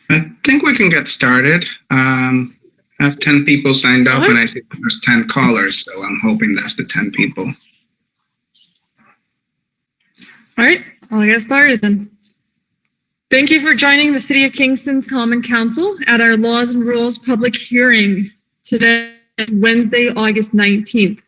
I think we can get started. I have 10 people signed up and I see there's 10 callers, so I'm hoping that's the 10 people. All right, I'll get started then. Thank you for joining the City of Kingston's Common Council at our Laws and Rules public hearing today, Wednesday, August 19th.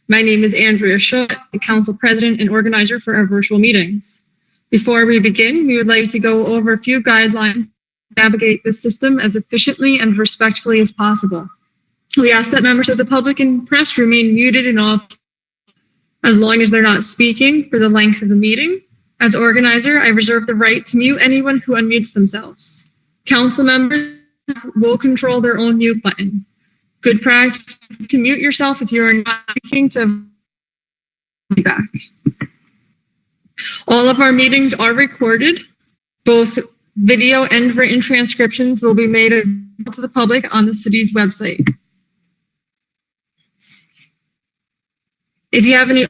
My name is Andrea Schutt, the Council President and organizer for our virtual meetings. Before we begin, we would like to go over a few guidelines to navigate this system as efficiently and respectfully as possible. We ask that members of the public and press remain muted and off as long as they're not speaking for the length of the meeting. As organizer, I reserve the right to mute anyone who unmutes themselves. Council members will control their own mute button. Good practice to mute yourself if you are not speaking to back. All of our meetings are recorded. Both video and written transcriptions will be made available to the public on the city's website. If you have any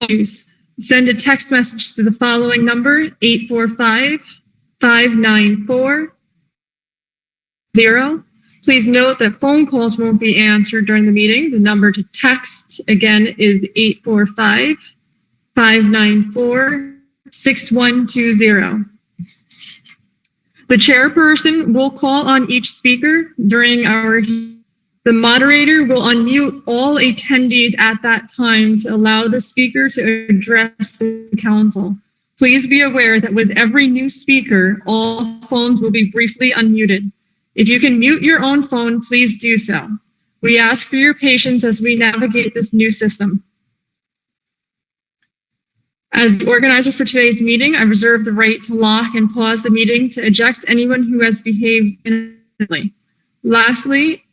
issues, send a text message to the following number, 845-594-0. Please note that phone calls won't be answered during the meeting. The number to text again is 845-594-6120. The chairperson will call on each speaker during our The moderator will unmute all attendees at that time to allow the speaker to address the council. Please be aware that with every new speaker, all phones will be briefly unmuted. If you can mute your own phone, please do so. We ask for your patience as we navigate this new system. As the organizer for today's meeting, I reserve the right to lock and pause the meeting to eject anyone who has behaved inappropriately. Lastly,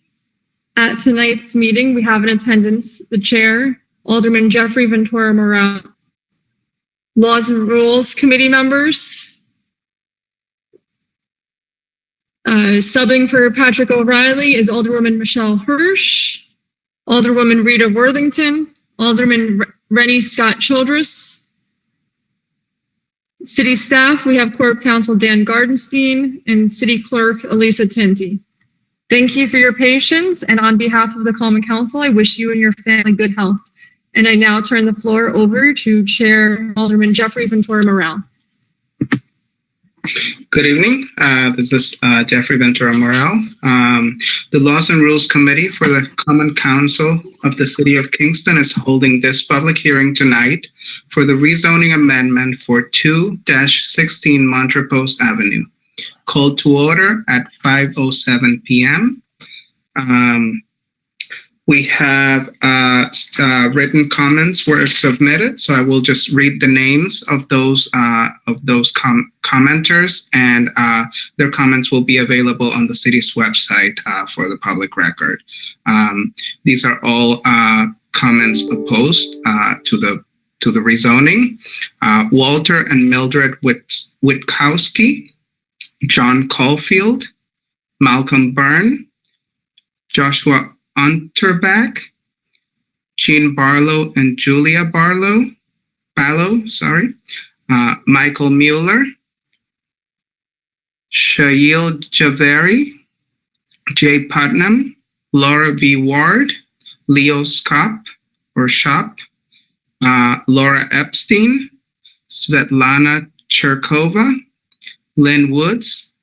at tonight's meeting, we have in attendance the chair, Alderman Jeffrey Ventura Morel, Laws and Rules Committee members, subbing for Patrick O'Reilly is Alderwoman Michelle Hirsch, Alderwoman Rita Worthington, Alderman Rennie Scott Childress. City staff, we have Corp Counsel Dan Gardenstein and City Clerk Elisa Tinty. Thank you for your patience, and on behalf of the Common Council, I wish you and your family good health. And I now turn the floor over to Chair Alderman Jeffrey Ventura Morel. Good evening. This is Jeffrey Ventura Morel. The Laws and Rules Committee for the Common Council of the City of Kingston is holding this public hearing tonight for the rezoning amendment for 2-16 Montrepose Avenue. Called to order at 5:07 p.m. We have written comments were submitted, so I will just read the names of those commenters, and their comments will be available on the city's website for the public record. These are all comments opposed to the rezoning. Walter and Mildred Witkowski, John Caulfield, Malcolm Byrne, Joshua Unterbach, Jean Barlow and Julia Barlow, Michael Mueller, Shail Javeri, Jay Putnam, Laura V. Ward, Leo Shop, Laura Epstein, Svetlana Cherkova, Lynn Woods,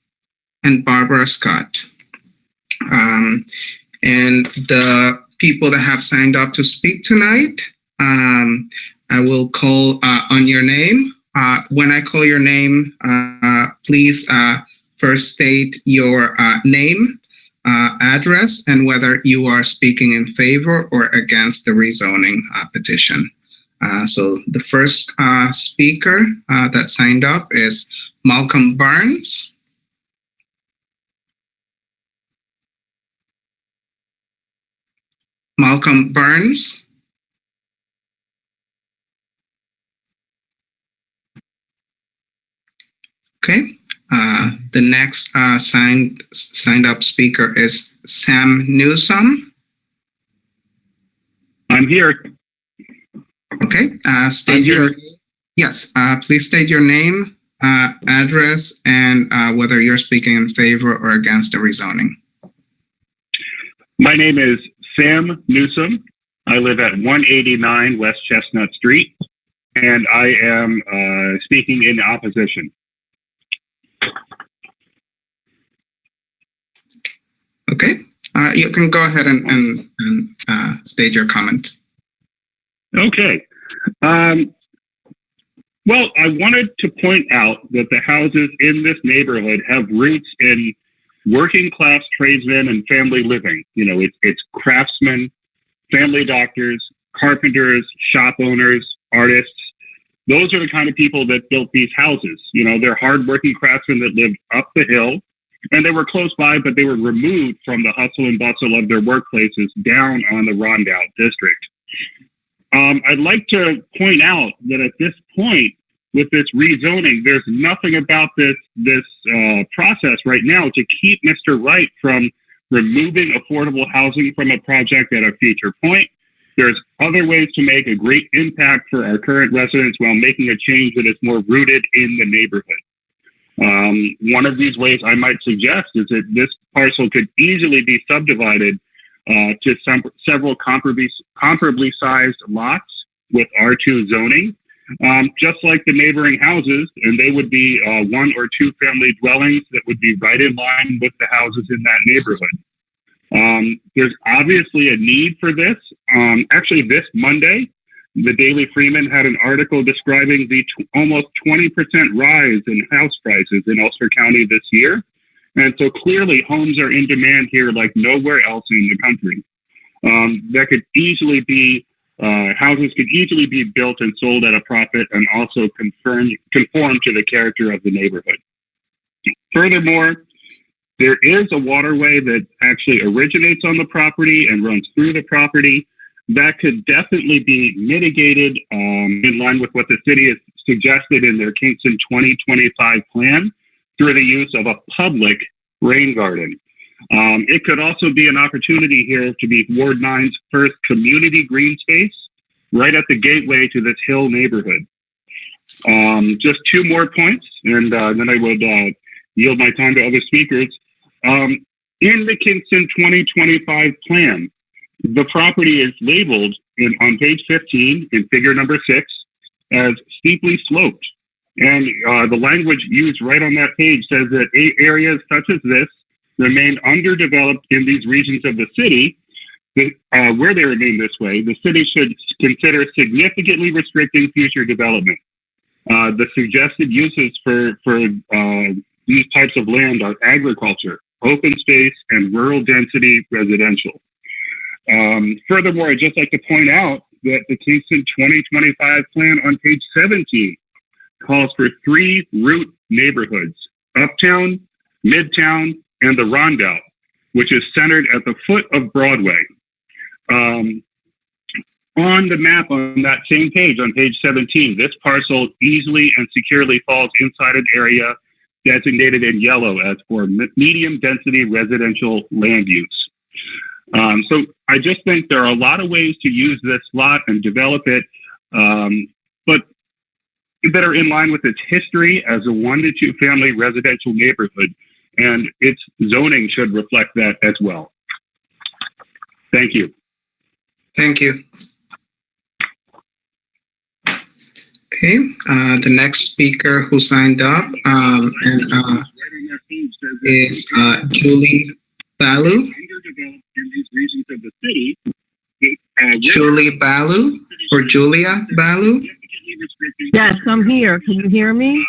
and Barbara Scott. And the people that have signed up to speak tonight, I will call on your name. When I call your name, please first state your name, address, and whether you are speaking in favor or against the rezoning petition. So the first speaker that signed up is Malcolm Burns. Malcolm Burns. Okay. The next signed up speaker is Sam Newsom. I'm here. Okay. Please state your name, address, and whether you're speaking in favor or against the rezoning. My name is Sam Newsom. I live at 189 West Chestnut Street, and I am speaking in opposition. Okay, you can go ahead and state your comment. Okay. Well, I wanted to point out that the houses in this neighborhood have roots in working class tradesmen and family living. You know, it's craftsmen, family doctors, carpenters, shop owners, artists. Those are the kind of people that built these houses. You know, they're hardworking craftsmen that lived up the hill, and they were close by, but they were removed from the hustle and bustle of their workplaces down on the Rondout district. I'd like to point out that at this point, with this rezoning, there's nothing about this process right now to keep Mr. Wright from removing affordable housing from a project at a future point. There's other ways to make a great impact for our current residents while making a change that is more rooted in the neighborhood. One of these ways I might suggest is that this parcel could easily be subdivided to several comparably sized lots with R2 zoning, just like the neighboring houses, and they would be 1 or 2 family dwellings that would be right in line with the houses in that neighborhood. There's obviously a need for this. Actually, this Monday, the Daily Freeman had an article describing the almost 20% rise in house prices in Ulster County this year. And so clearly homes are in demand here like nowhere else in the country. That could easily be, houses could easily be built and sold at a profit and also conform to the character of the neighborhood. Furthermore, there is a waterway that actually originates on the property and runs through the property. That could definitely be mitigated in line with what the city has suggested in their Kingston 2025 plan through the use of a public rain garden. It could also be an opportunity here to be Ward 9's first community green space right at the gateway to this hill neighborhood. Just 2 more points, and then I would yield my time to other speakers. In the Kingston 2025 plan, the property is labeled on page 15 in figure number 6 as steeply sloped. And the language used right on that page says that areas such as this remain underdeveloped in these regions of the city. Where they remain this way, the city should consider significantly restricting future development. The suggested uses for these types of land are agriculture, open space, and rural density residential. Furthermore, I'd just like to point out that the Kingston 2025 plan on page 17 calls for 3 root neighborhoods: Uptown, Midtown, and the Rondout, which is centered at the foot of Broadway. On the map on that same page, on page 17, this parcel easily and securely falls inside an area designated in yellow as for medium density residential land use. So I just think there are a lot of ways to use this lot and develop it, but that are in line with its history as a 1 to 2 family residential neighborhood, and its zoning should reflect that as well. Thank you. Thank you. Okay, the next speaker who signed up is Julie Balu. Julie Balu or Julia Balu? Yes, I'm here. Can you hear me?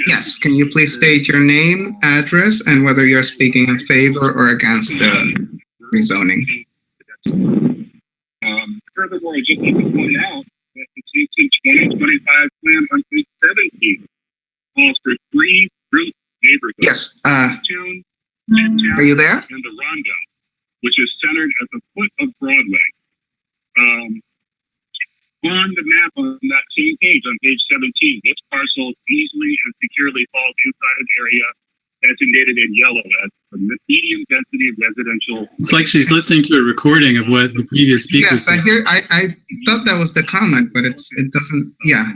Yes, can you please state your name, address, and whether you're speaking in favor or against the rezoning? Furthermore, I just like to point out that the Kingston 2025 plan on page 17 calls for 3 root neighborhoods. Yes. Uptown, Are you there? And the Rondout, which is centered at the foot of Broadway. On the map on that same page, on page 17, this parcel easily and securely falls inside an area designated in yellow as a medium density residential. It's like she's listening to a recording of what the previous speaker Yes, said. I thought that was the comment, but it doesn't. Yeah.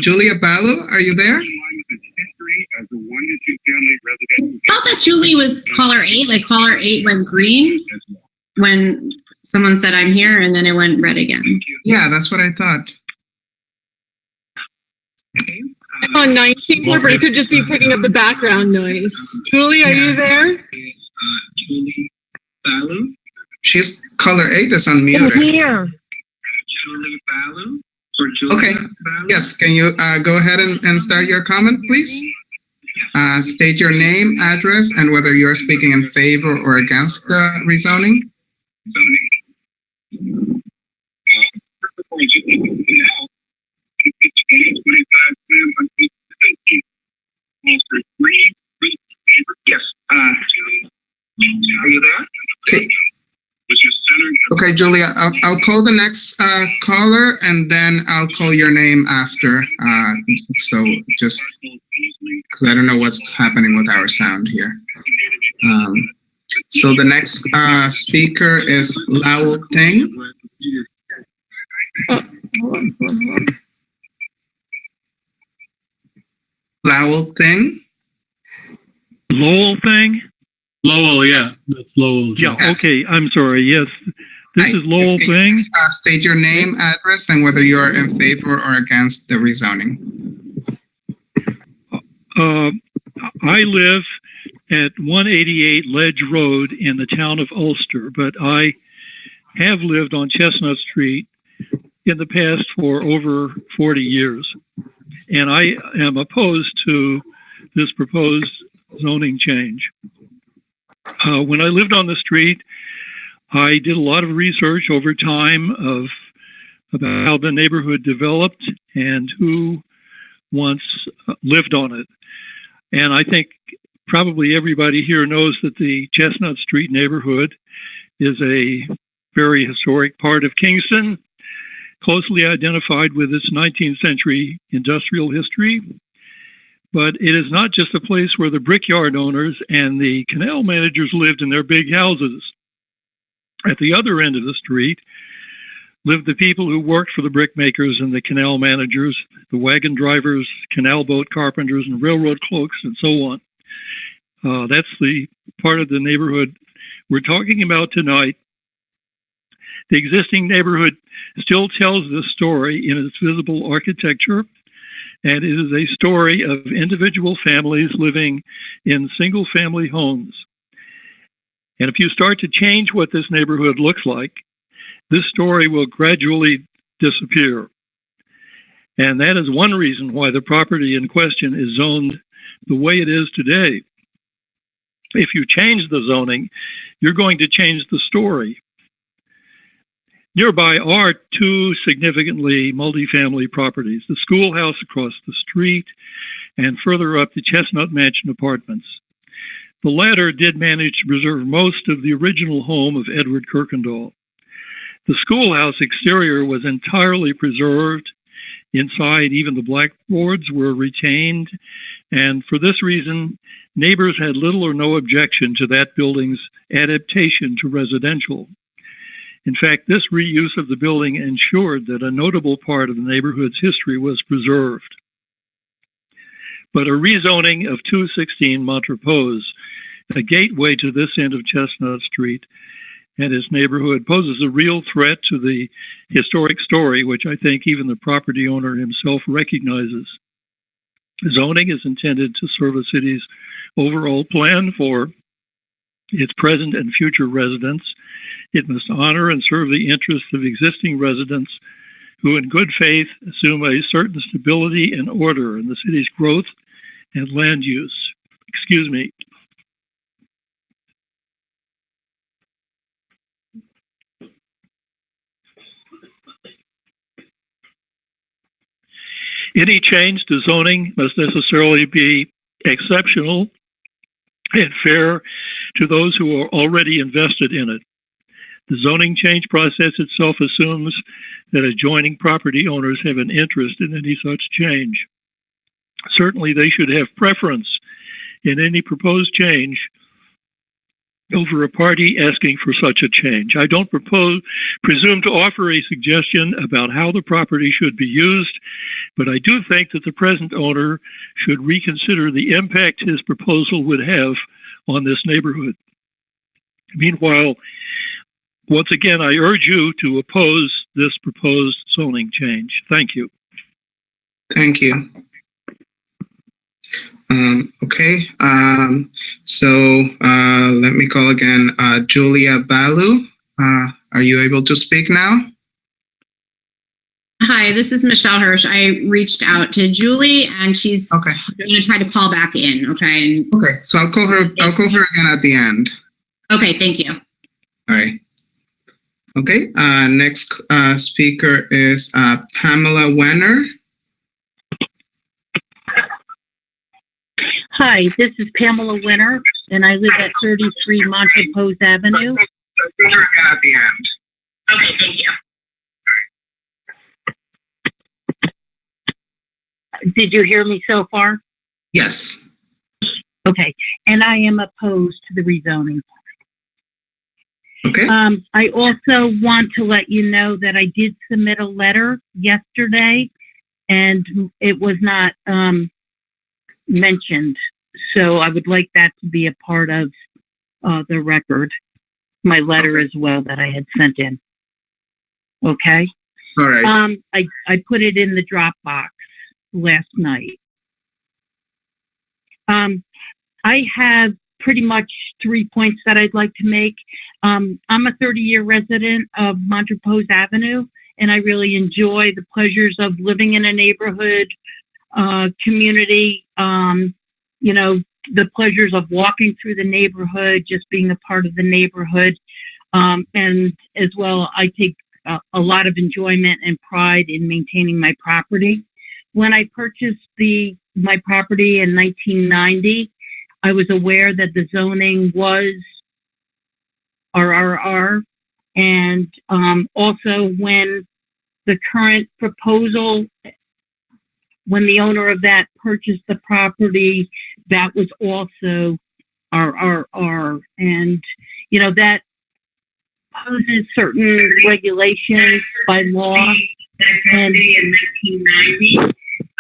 Julia Balu, are you there? In line with its thought that Julie was caller 8, like caller 8 went green when someone said I'm here and then it went red again. Yeah, that's what I thought. On 19, or it could just be picking up the background noise. Julie, are you there? Julie Balu. She's caller 8 is I'm unmuted. here. Julie Balu. Okay. Yes. Can you go ahead and start your comment, please? State your name, address, and whether you're speaking in favor or against the rezoning. Yes. Are you there? Okay. Okay, Julia, I'll call the next caller, and then I'll call your name after. So just because I don't know what's happening with our sound here. So the next speaker is Lowell Ting. Lowell Ting. Lowell thing? Lowell, yeah, that's Lowell. Yeah, Yes. okay, I'm sorry, yes. This is Lowell Yes, can you thing? please, state your name, address, and whether you're in favor or against the rezoning. I live at 188 Ledge Road in the town of Ulster, but I have lived on Chestnut Street in the past for over 40 years. And I am opposed to this proposed zoning change. When I lived on the street, I did a lot of research over time about how the neighborhood developed and who once lived on it. And I think probably everybody here knows that the Chestnut Street neighborhood is a very historic part of Kingston, closely identified with its 19th century industrial history. But it is not just a place where the brickyard owners and the canal managers lived in their big houses. At the other end of the street lived the people who worked for the brickmakers and the canal managers, the wagon drivers, canal boat carpenters, and railroad clerks, and so on. That's the part of the neighborhood we're talking about tonight. The existing neighborhood still tells this story in its visible architecture, and it is a story of individual families living in single-family homes. And if you start to change what this neighborhood looks like, this story will gradually disappear. And that is one reason why the property in question is zoned the way it is today. If you change the zoning, you're going to change the story. Nearby are two significantly multifamily properties, the schoolhouse across the street and further up the Chestnut Mansion Apartments. The latter did manage to preserve most of the original home of Edward Kirkendall. The schoolhouse exterior was entirely preserved. Inside, even the blackboards were retained, and for this reason, neighbors had little or no objection to that building's adaptation to residential. In fact, this reuse of the building ensured that a notable part of the neighborhood's history was preserved. But a rezoning of 216 Montrepose, a gateway to this end of Chestnut Street and its neighborhood, poses a real threat to the historic story, which I think even the property owner himself recognizes. Zoning is intended to serve a city's overall plan for its present and future residents. It must honor and serve the interests of existing residents who in good faith assume a certain stability and order in the city's growth and land use. Excuse me. Any change to zoning must necessarily be exceptional and fair to those who are already invested in it. The zoning change process itself assumes that adjoining property owners have an interest in any such change. Certainly, they should have preference in any proposed change over a party asking for such a change. I don't presume to offer a suggestion about how the property should be used, but I do think that the present owner should reconsider the impact his proposal would have on this neighborhood. Meanwhile, once again, I urge you to oppose this proposed zoning change. Thank you. Thank you. Okay, so let me call again Julia Balu. Are you able to speak now? Hi, this is Michelle Hirsch. I reached out to Julie and she's Okay. going to try to call back in. Okay. And, Okay, so I'll call her again at the end. okay. Thank you. All right. Okay, next speaker is Pamela Wenner. Hi, this is Pamela Winter, and I live at 33 Montrepose Avenue. I'll call her again at the end. Okay. Thank you. Did you hear me so far? Yes. Okay, and I am opposed to the rezoning. Okay. I also want to let you know that I did submit a letter yesterday, and it was not mentioned. So I would like that to be a part of the record, my letter as well that I had sent in. Okay. All right. I put it in the Dropbox last night. I have pretty much 3 points that I'd like to make. I'm a 30-year resident of Montrepose Avenue, and I really enjoy the pleasures of living in a neighborhood community. You know, the pleasures of walking through the neighborhood, just being a part of the neighborhood. And as well, I take a lot of enjoyment and pride in maintaining my property. When I purchased my property in 1990, I was aware that the zoning was RRR. And also when the current proposal, when the owner of that purchased the property, that was also RRR. And, you know, that poses certain regulations by law. And in 1990,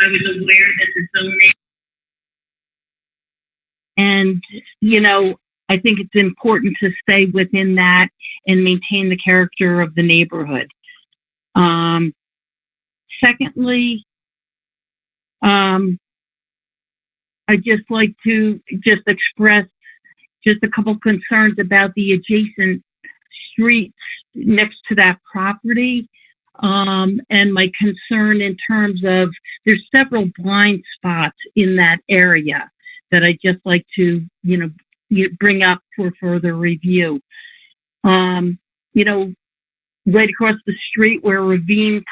I was aware that the zoning. And, you know, I think it's important to stay within that and maintain the character of the neighborhood. Secondly, I'd just like to just express just a couple concerns about the adjacent streets next to that property. And my concern in terms of there's several blind spots in that area that I'd just like to, bring up for further review. You know, right across the street where Ravine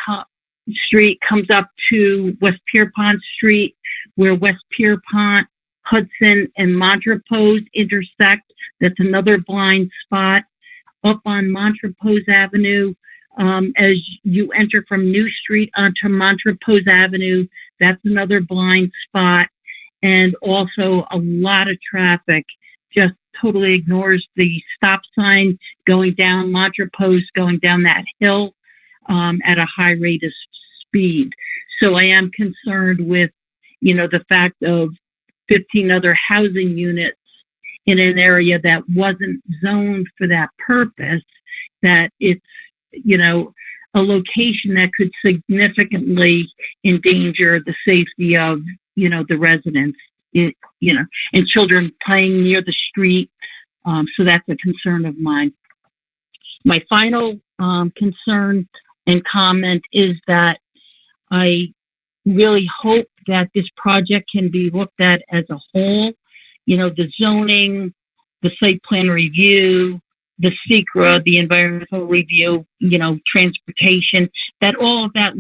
Street comes up to West Pierpont Street, where West Pierpont, Hudson, and Montrepose intersect. That's another blind spot. Up on Montrepose Avenue, as you enter from New Street onto Montrepose Avenue, that's another blind spot. And also a lot of traffic just totally ignores the stop sign going down Montrepose, going down that hill at a high rate of speed. So I am concerned with, the fact of 15 other housing units in an area that wasn't zoned for that purpose, that it's, a location that could significantly endanger the safety of, the residents, and children playing near the street. So that's a concern of mine. My final concern and comment is that I really hope that this project can be looked at as a whole. The zoning, the site plan review, the SECRA, the environmental review, transportation, that all of that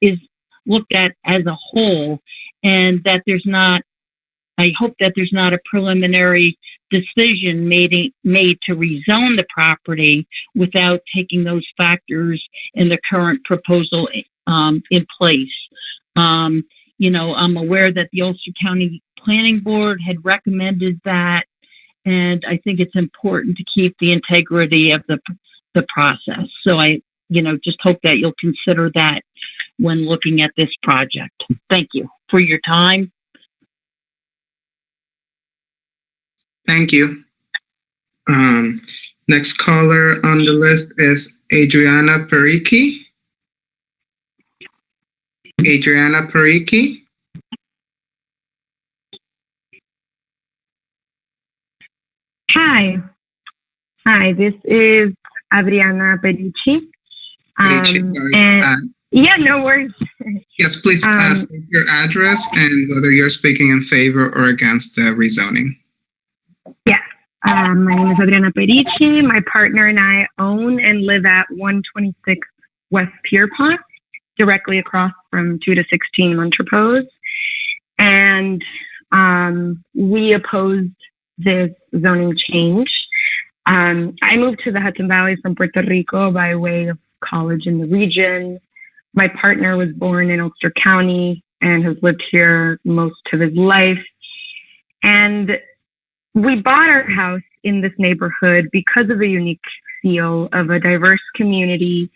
is looked at as a whole, and that I hope that there's not a preliminary decision made to rezone the property without taking those factors in the current proposal in place. I'm aware that the Ulster County Planning Board had recommended that, and I think it's important to keep the integrity of the process. So I, just hope that you'll consider that when looking at this project. Thank you for your time. Thank you. Next caller on the list is Adriana Pariki. Adriana Pariki. Hi. Hi, this is Adriana Perici. Pariki, sorry. And yeah, no worries. Yes, please state your address and whether you're speaking in favor or against the rezoning. Yeah. My name is Adriana Perici. My partner and I own and live at 126 West Pierpont, directly across from 2 to 16 Montrepose. And we opposed this zoning change. I moved to the Hudson Valley from Puerto Rico by way of college in the region. My partner was born in Ulster County and has lived here most of his life. And we bought our house in this neighborhood because of the unique feel of a diverse community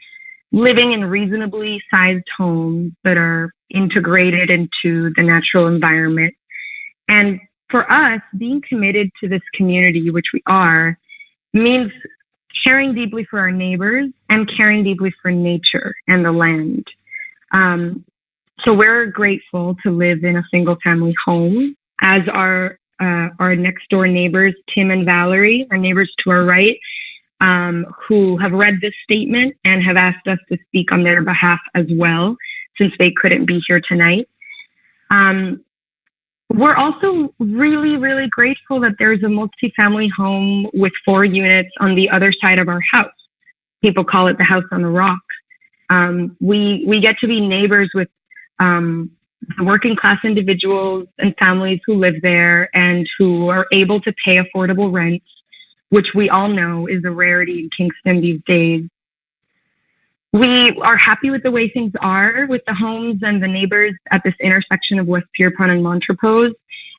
living in reasonably sized homes that are integrated into the natural environment. And for us, being committed to this community, which we are, means caring deeply for our neighbors and caring deeply for nature and the land. So we're grateful to live in a single family home, as our next door neighbors, Tim and Valerie, our neighbors to our right, who have read this statement and have asked us to speak on their behalf as well, since they couldn't be here tonight. We're also really, really grateful that there's a multifamily home with 4 units on the other side of our house. People call it the house on the rock. We get to be neighbors with the working class individuals and families who live there and who are able to pay affordable rents, which we all know is a rarity in Kingston these days. We are happy with the way things are with the homes and the neighbors at this intersection of West Pierpont and Montrepose,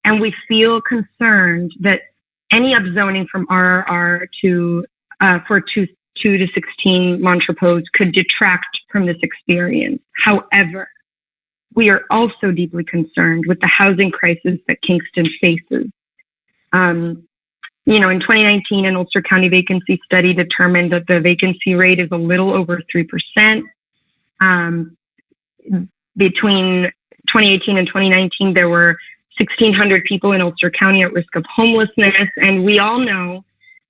and we feel concerned that any upzoning from RRR to for 2 to 16 Montrepose could detract from this experience. However, we are also deeply concerned with the housing crisis that Kingston faces. In 2019, an Ulster County vacancy study determined that the vacancy rate is a little over 3%. Between 2018 and 2019, there were 1,600 people in Ulster County at risk of homelessness. And we all know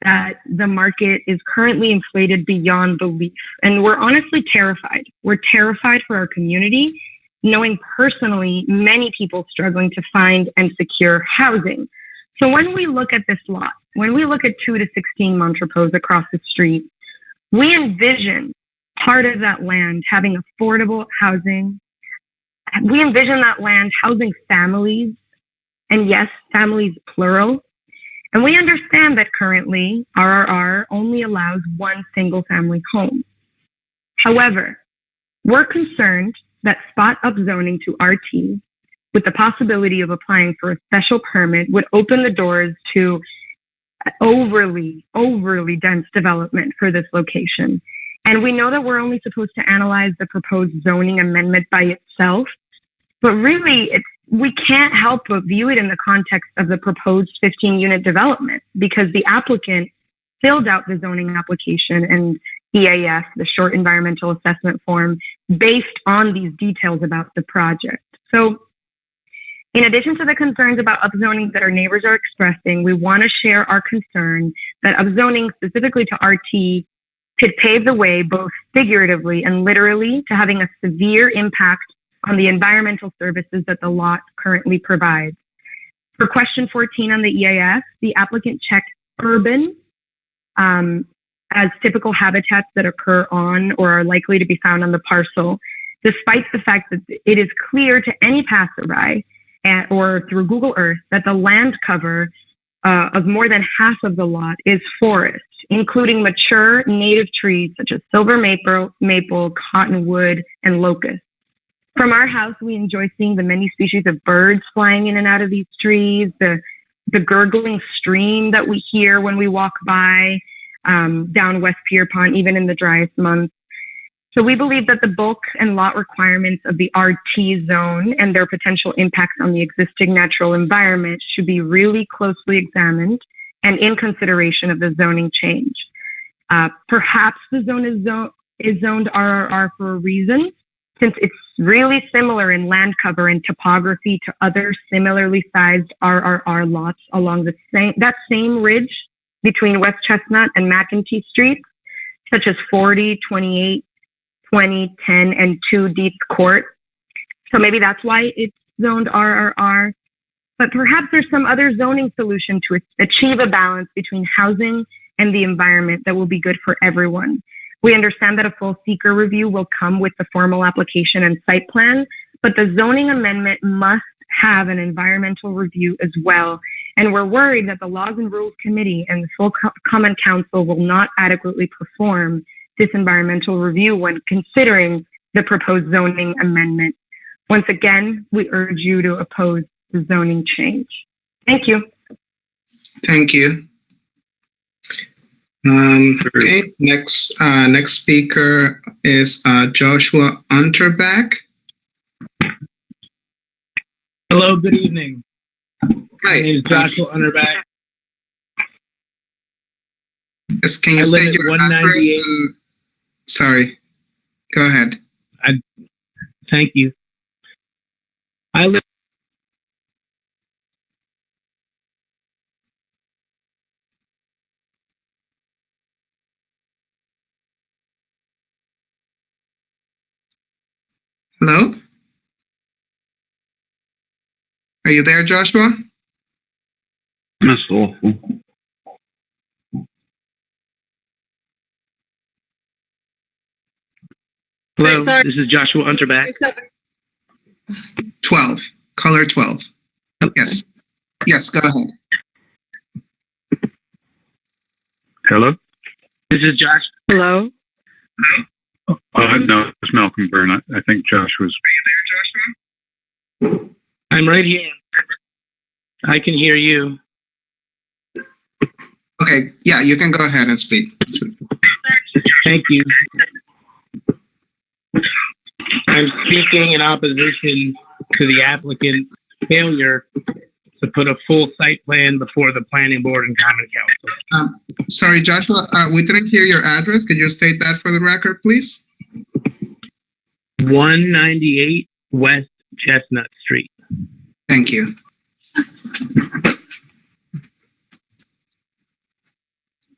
that the market is currently inflated beyond belief. And we're honestly terrified. We're terrified for our community, knowing personally many people struggling to find and secure housing. So when we look at this lot, when we look at 2 to 16 Montrepose across the street, we envision part of that land having affordable housing. We envision that land housing families, and yes, families plural. And we understand that currently RRR only allows 1 single family home. However, we're concerned that spot upzoning to RT with the possibility of applying for a special permit would open the doors to overly dense development for this location. And we know that we're only supposed to analyze the proposed zoning amendment by itself, but really we can't help but view it in the context of the proposed 15-unit development, because the applicant filled out the zoning application and EAF, the short environmental assessment form, based on these details about the project. So in addition to the concerns about upzoning that our neighbors are expressing, we want to share our concern that upzoning specifically to RT could pave the way both figuratively and literally to having a severe impact on the environmental services that the lot currently provides. For question 14 on the EAF, the applicant checked urban as typical habitats that occur on or are likely to be found on the parcel, despite the fact that it is clear to any passerby or through Google Earth that the land cover of more than half of the lot is forest, including mature native trees such as silver maple, cottonwood, and locust. From our house, we enjoy seeing the many species of birds flying in and out of these trees, the gurgling stream that we hear when we walk by down West Pierpont, even in the driest months. So we believe that the bulk and lot requirements of the RT zone and their potential impacts on the existing natural environment should be really closely examined and in consideration of the zoning change. Perhaps the zone is zoned RRR for a reason, since it's really similar in land cover and topography to other similarly sized RRR lots along that same ridge between West Chestnut and McEntee Streets, such as 40, 28, 20, 10, and 2 Dietz Court. So maybe that's why it's zoned RRR. But perhaps there's some other zoning solution to achieve a balance between housing and the environment that will be good for everyone. We understand that a full seeker review will come with the formal application and site plan, but the zoning amendment must have an environmental review as well. And we're worried that the Laws and Rules Committee and the full Common Council will not adequately perform this environmental review when considering the proposed zoning amendment. Once again, we urge you to oppose the zoning change. Thank you. Thank you. Okay, next speaker is Joshua Unterbach. Hello, good evening. Hi. My name is Joshua Unterbach. Yes, can you I live say at your 198. address? Sorry, go ahead. Thank you. I live. Hello? Are you there, Joshua? That's awful. Hello, Sorry. this is Joshua Unterbach. 12, color 12. Yes. Yes, go ahead. Hello? This is Josh. Hello? No, it's Malcolm Byrne. I think Josh was. Are you there, Joshua? I'm right here. I can hear you. Okay, yeah, you can go ahead and speak. Thank you. I'm speaking in opposition to the applicant's failure to put a full site plan before the planning board and common council. Sorry, Joshua, we didn't hear your address. Could you state that for the record, please? 198 West Chestnut Street. Thank you.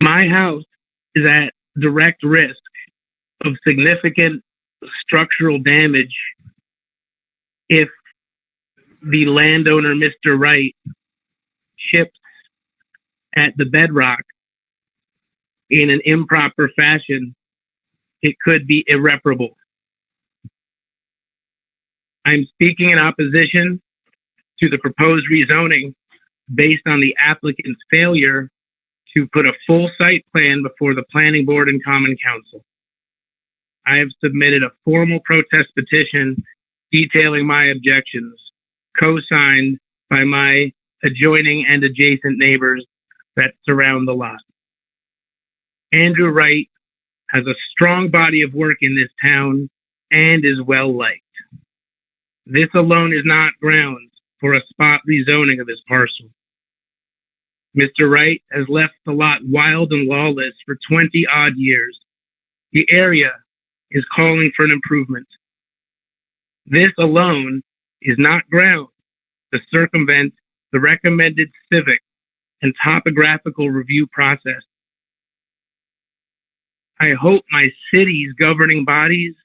My house is at direct risk of significant structural damage if the landowner, Mr. Wright, chips at the bedrock in an improper fashion. It could be irreparable. I'm speaking in opposition to the proposed rezoning based on the applicant's failure to put a full site plan before the planning board and common council. I have submitted a formal protest petition detailing my objections, co-signed by my adjoining and adjacent neighbors that surround the lot. Andrew Wright has a strong body of work in this town and is well liked. This alone is not grounds for a spot rezoning of this parcel. Mr. Wright has left the lot wild and lawless for 20 odd years. The area is calling for an improvement. This alone is not ground to circumvent the recommended civic and topographical review process. I hope my city's governing bodies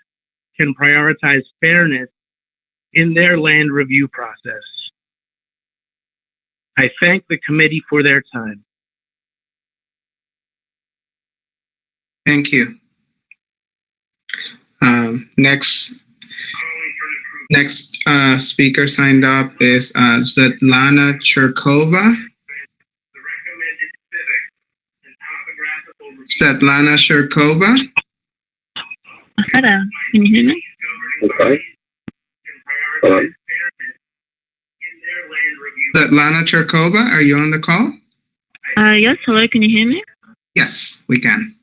can prioritize fairness in their land review process. I thank the committee for their time. Thank you. Next speaker signed up is Svetlana Cherkova. Svetlana Cherkova. Hello, can you hear me? Okay. Svetlana Cherkova, are you on the call? Yes, hello, can you hear me? Yes, we can.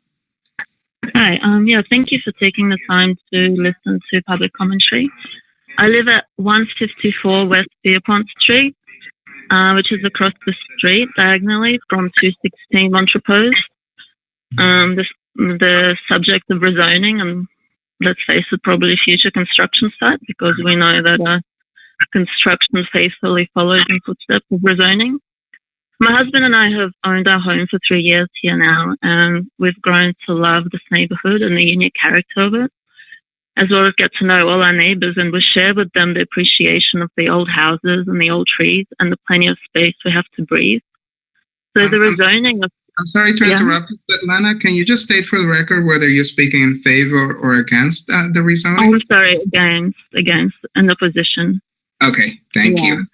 Hi, yeah, thank you for taking the time to listen to public commentary. I live at 154 West Pierpont Street, which is across the street diagonally from 216 Montrepose. The subject of rezoning, and let's face it, probably future construction site, because we know that construction faithfully follows in footsteps of rezoning. My husband and I have owned our home for 3 years here now, and we've grown to love this neighborhood and the unique character of it, as well as get to know all our neighbors, and we share with them the appreciation of the old houses and the old trees and the plenty of space we have to breathe. So the rezoning of... I'm sorry to interrupt, but Lana, can you just state for the record whether you're speaking in favor or against the rezoning? I'm sorry, against, in opposition. Okay, thank you.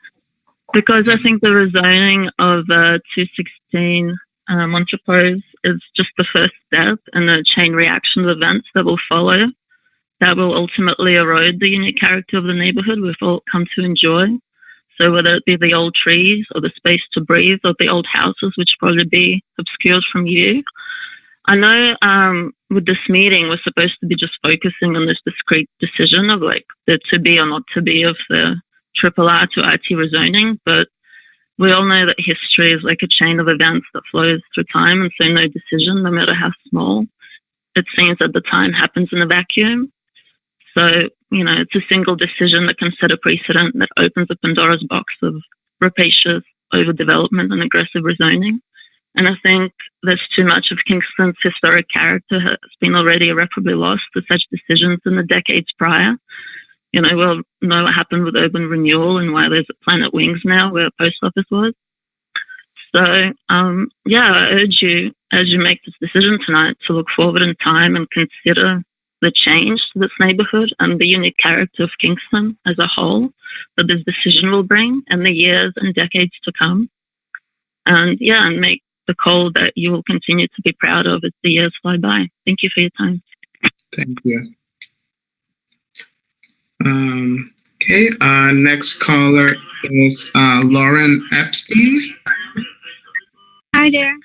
Because I think the rezoning of 216 Montrepose is just the first step in a chain reaction of events that will follow, that will ultimately erode the unique character of the neighborhood we've all come to enjoy. So whether it be the old trees or the space to breathe or the old houses, which probably be obscured from view. I know with this meeting, we're supposed to be just focusing on this discrete decision of like the to be or not to be of the RRR to IT rezoning, but we all know that history is like a chain of events that flows through time, and so no decision, no matter how small it seems at the time, happens in a vacuum. So, you know, it's a single decision that can set a precedent that opens a Pandora's box of rapacious overdevelopment and aggressive rezoning. And I think there's too much of Kingston's historic character has been already irreparably lost to such decisions in the decades prior. You know, we'll know what happened with urban renewal and why there's a Planet Wings now where a post office was. So, I urge you, as you make this decision tonight, to look forward in time and consider the change to this neighborhood and the unique character of Kingston as a whole that this decision will bring in the years and decades to come. And make the call that you will continue to be proud of as the years fly by. Thank you for your time. Thank you. Next caller is Lauren Epstein. Hi there.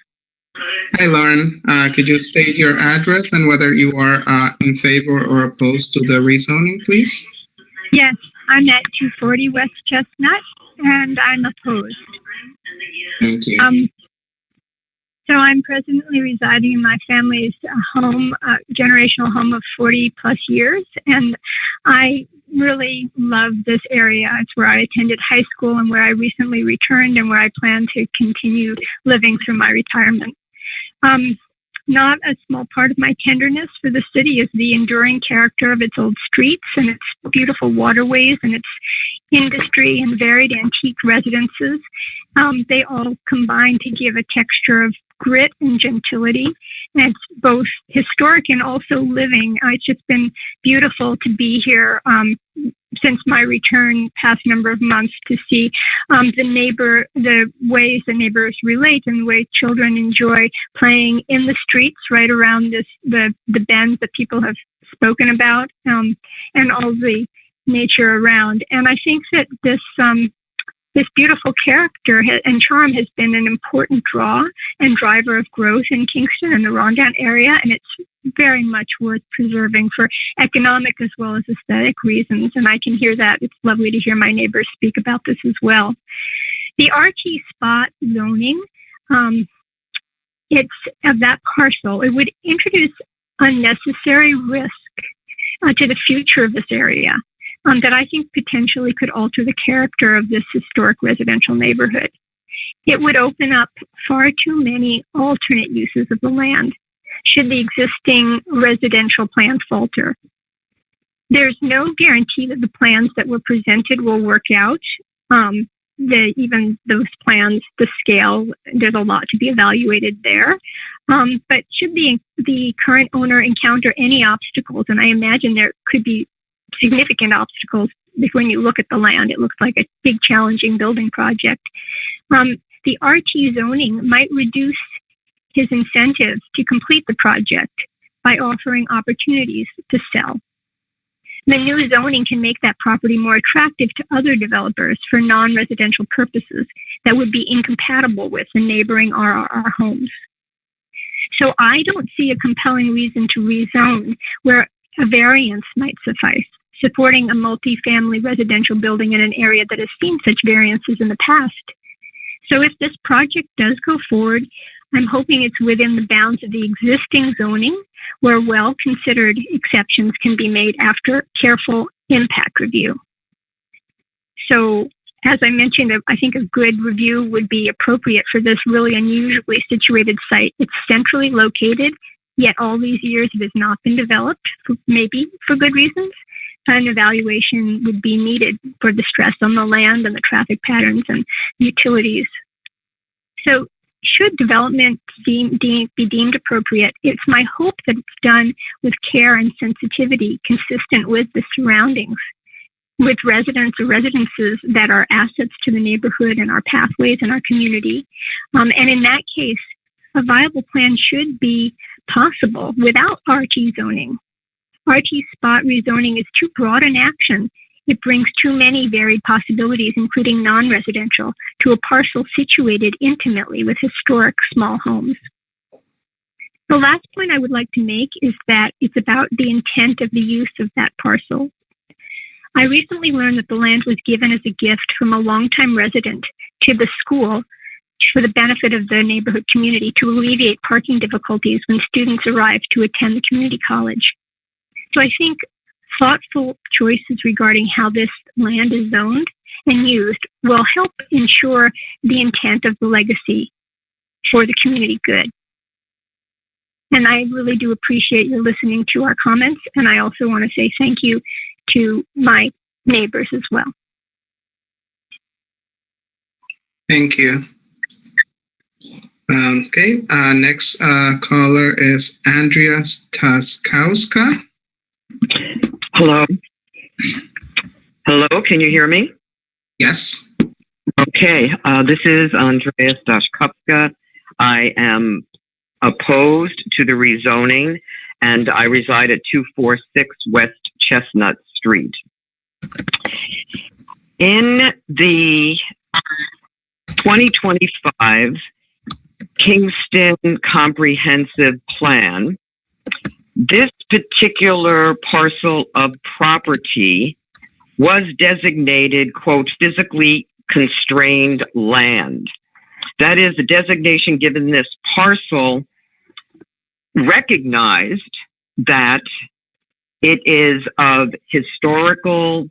Hi, Lauren. Could you state your address and whether you are in favor or opposed to the rezoning, please? Yes, I'm at 240 West Chestnut, and I'm opposed. Thank you. So I'm presently residing in my family's home, generational home of 40 plus years, and I really love this area. It's where I attended high school and where I recently returned and where I plan to continue living through my retirement. Not a small part of my tenderness for the city is the enduring character of its old streets and its beautiful waterways and its industry and varied antique residences. They all combine to give a texture of grit and gentility. And it's both historic and also living. It's just been beautiful to be here since my return past number of months to see the ways the neighbors relate and the way children enjoy playing in the streets right around the bends that people have spoken about, and all the nature around. And I think that this beautiful character and charm has been an important draw and driver of growth in Kingston and the Rondout area, and it's very much worth preserving for economic as well as aesthetic reasons. And I can hear that. It's lovely to hear my neighbors speak about this as well. The RT spot zoning, it's of that parcel. It would introduce unnecessary risk to the future of this area. That I think potentially could alter the character of this historic residential neighborhood. It would open up far too many alternate uses of the land should the existing residential plan falter. There's no guarantee that the plans that were presented will work out. Even those plans, the scale, there's a lot to be evaluated there. But should the current owner encounter any obstacles, and I imagine there could be significant obstacles when you look at the land. It looks like a big, challenging building project. The RT zoning might reduce his incentive to complete the project by offering opportunities to sell. The new zoning can make that property more attractive to other developers for non-residential purposes that would be incompatible with the neighboring RRR homes. So I don't see a compelling reason to rezone where a variance might suffice, supporting a multi-family residential building in an area that has seen such variances in the past So if this project does go forward, I'm hoping it's within the bounds of the existing zoning, where well-considered exceptions can be made after careful impact review. So, as I mentioned, I think a good review would be appropriate for this really unusually situated site. It's centrally located, yet all these years it has not been developed, maybe for good reasons. An evaluation would be needed for the stress on the land and the traffic patterns and utilities. So, should development be deemed appropriate, it's my hope that it's done with care and sensitivity consistent with the surroundings, with residents or residences that are assets to the neighborhood and our pathways and our community. And in that case, a viable plan should be possible without RT zoning. RT spot rezoning is too broad an action. It brings too many varied possibilities, including non-residential, to a parcel situated intimately with historic small homes. The last point I would like to make is that it's about the intent of the use of that parcel. I recently learned that the land was given as a gift from a longtime resident to the school for the benefit of the neighborhood community to alleviate parking difficulties when students arrive to attend the community college. So I think thoughtful choices regarding how this land is zoned and used will help ensure the intent of the legacy for the community good. And I really do appreciate your listening to our comments. And I also want to say thank you to my neighbors as well. Thank you. Okay, next caller is Andrea Staskowska. Hello. Hello, can you hear me? Yes. Okay, this is Andrea Stashkowska. I am opposed to the rezoning, and I reside at 246 West Chestnut Street. In the 2025 Kingston Comprehensive Plan, this particular parcel of property was designated, quote, physically constrained land. That is, the designation given this parcel recognized that it is of historical,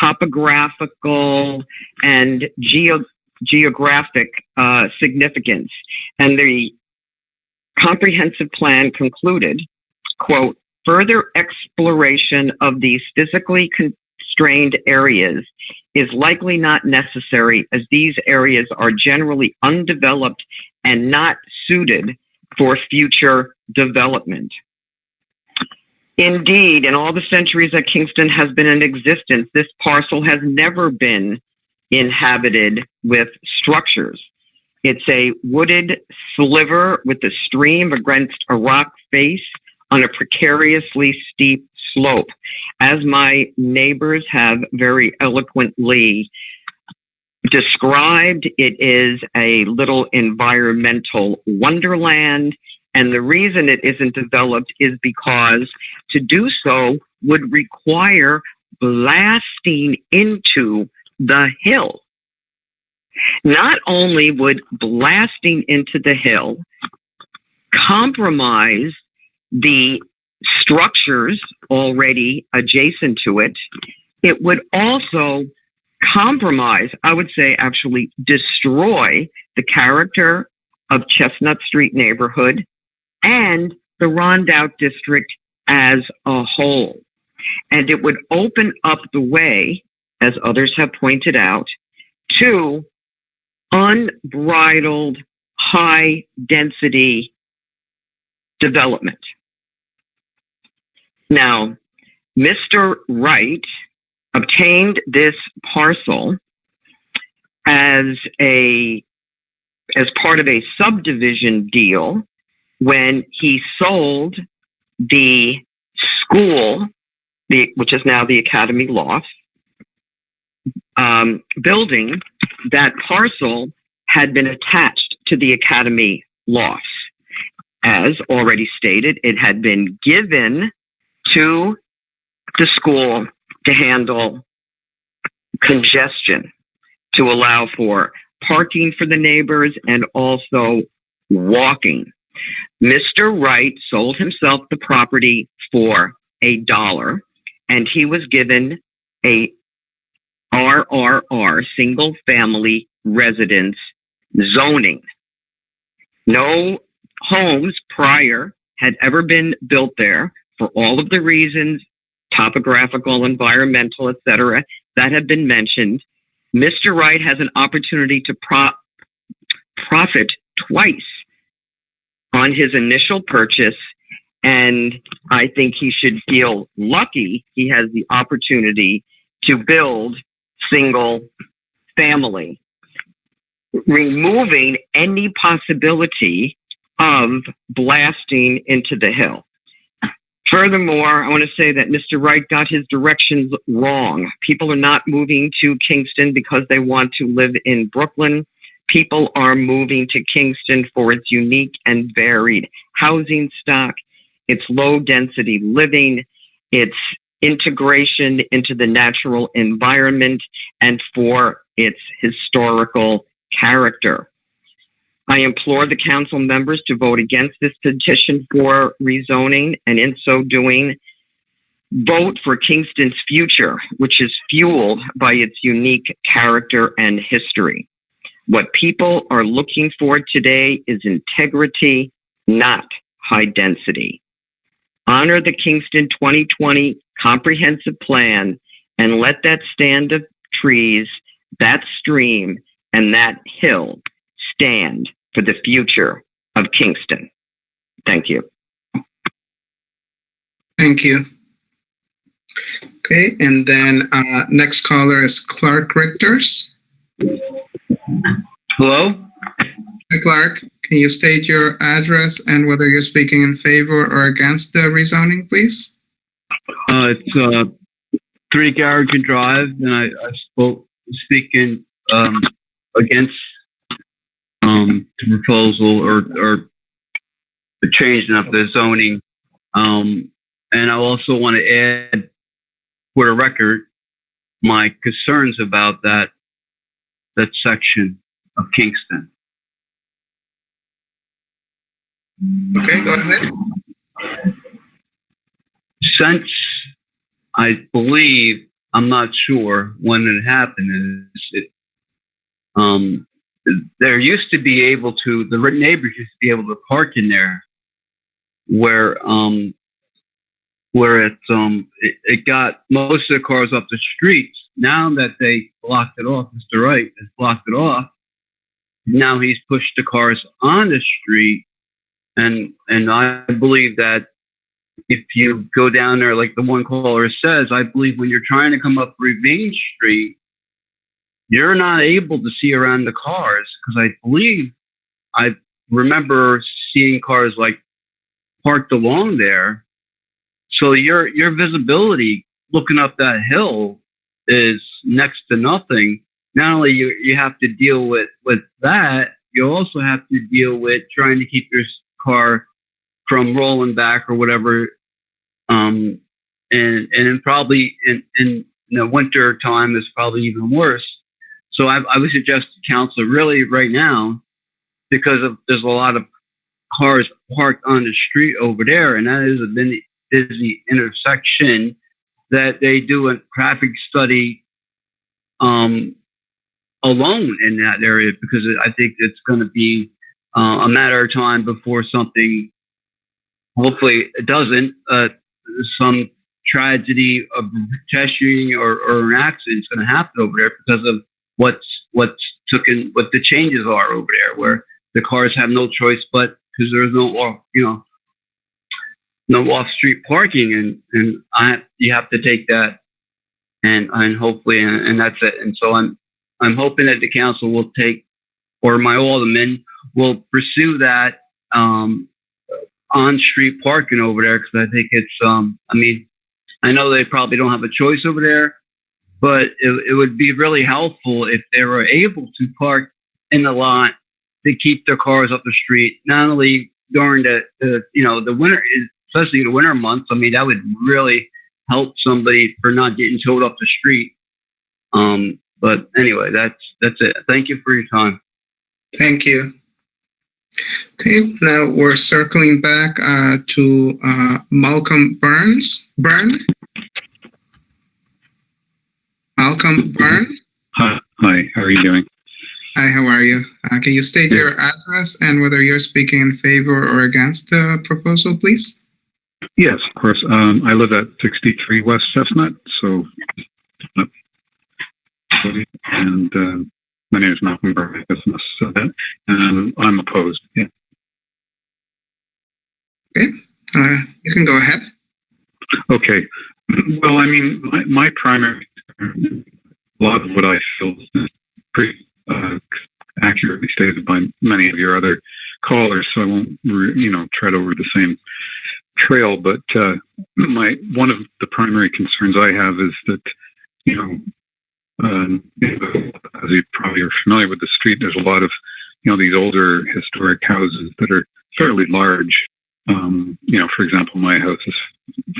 topographical, and geographic significance. And the comprehensive plan concluded, quote, further exploration of these physically constrained areas is likely not necessary, as these areas are generally undeveloped and not suited for future development. Indeed, in all the centuries that Kingston has been in existence, this parcel has never been inhabited with structures. It's a wooded sliver with a stream against a rock face on a precariously steep slope. As my neighbors have very eloquently described, it is a little environmental wonderland. And the reason it isn't developed is because to do so would require blasting into the hill. Not only would blasting into the hill compromise the structures already adjacent to it, it would also compromise, I would say actually destroy the character of Chestnut Street neighborhood and the Rondout district as a whole. And it would open up the way, as others have pointed out, to unbridled high density development. Now, Mr. Wright obtained this parcel as part of a subdivision deal when he sold the school, which is now the Academy Loft building. That parcel had been attached to the Academy Lofts. As already stated, it had been given to the school to handle congestion, to allow for parking for the neighbors, and also walking. Mr. Wright sold himself the property for $1, and he was given a RRR, single family residence zoning. No homes prior had ever been built there for all of the reasons, topographical, environmental, etc., that have been mentioned. Mr. Wright has an opportunity to profit twice on his initial purchase, and I think he should feel lucky he has the opportunity to build single family, removing any possibility of blasting into the hill. Furthermore, I want to say that Mr. Wright got his directions wrong. People are not moving to Kingston because they want to live in Brooklyn. People are moving to Kingston for its unique and varied housing stock, its low density living, its integration into the natural environment, and for its historical character. I implore the council members to vote against this petition for rezoning, and in so doing, vote for Kingston's future, which is fueled by its unique character and history. What people are looking for today is integrity, not high density. Honor the Kingston 2020 comprehensive plan and let that stand of trees, that stream, and that hill stand for the future of Kingston. Thank you. Thank you. Okay, and then next caller is Clark Richters. Hello? Hi, Clark. Can you state your address and whether you're speaking in favor or against the rezoning, please? It's 3 Garrison Drive, and I speaking against the proposal or the changing of the zoning. And I also want to add for the record my concerns about that section of Kingston. Okay, go ahead. Since I believe, I'm not sure when it happened, there used to be able to, the neighbors used to be able to park in there where it got most of the cars off the streets. Now that they blocked it off, Mr. Wright has blocked it off. Now he's pushed the cars on the street, and I believe that if you go down there, like the one caller says, I believe when you're trying to come up Revane Street, you're not able to see around the cars, because I remember seeing cars like parked along there. So your visibility looking up that hill is next to nothing. Not only you have to deal with that, you also have to deal with trying to keep your car from rolling back or whatever. And probably in the winter time is probably even worse. So I would suggest to council really right now, because there's a lot of cars parked on the street over there, and that is a busy intersection, that they do a traffic study alone in that area, because I think it's going to be a matter of time before something, hopefully it doesn't, some tragedy of pedestrian or an accident is going to happen over there because of what the changes are over there, where the cars have no choice but, because there's no off-street parking, and you have to take that, and hopefully, and that's it. And so I'm hoping that the council will take, or my alderman will pursue that on-street parking over there, because I think it's I know they probably don't have a choice over there, but it would be really helpful if they were able to park in the lot to keep their cars off the street, not only during the winter, especially the winter months. I mean, that would really help somebody for not getting towed off the street. But anyway, that's it. Thank you for your time. Thank you. Okay, now we're circling back to Malcolm Burns. Malcolm Byrne. Hi, how are you doing? Hi, how are you? Can you state your address and whether you're speaking in favor or against the proposal, please? Yes, of course. I live at 63 West Chestnut, so, and my name is Malcolm Byrne, and I'm opposed. Yeah. Okay, you can go ahead. Okay. Well, I mean, my primary, a lot of what I feel is pretty accurately stated by many of your other callers, so I won't, tread over the same trail. But one of the primary concerns I have is that, as you probably are familiar with the street, there's a lot of, these older historic houses that are fairly large. For example, my house is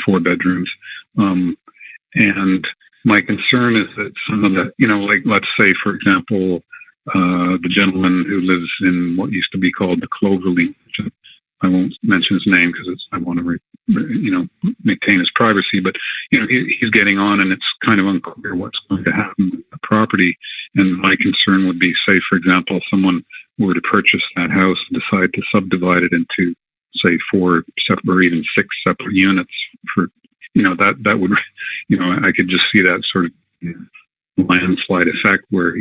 4 bedrooms. And my concern is that some of the, like, let's say, for example, the gentleman who lives in what used to be called the Cloverleaf, I won't mention his name because I want to, maintain his privacy, but, he's getting on and it's kind of unclear what's going to happen with the property. And my concern would be, say, for example, someone were to purchase that house and decide to subdivide it into, say, 4 separate or even 6 separate units for, that would, I could just see that sort of landslide effect where,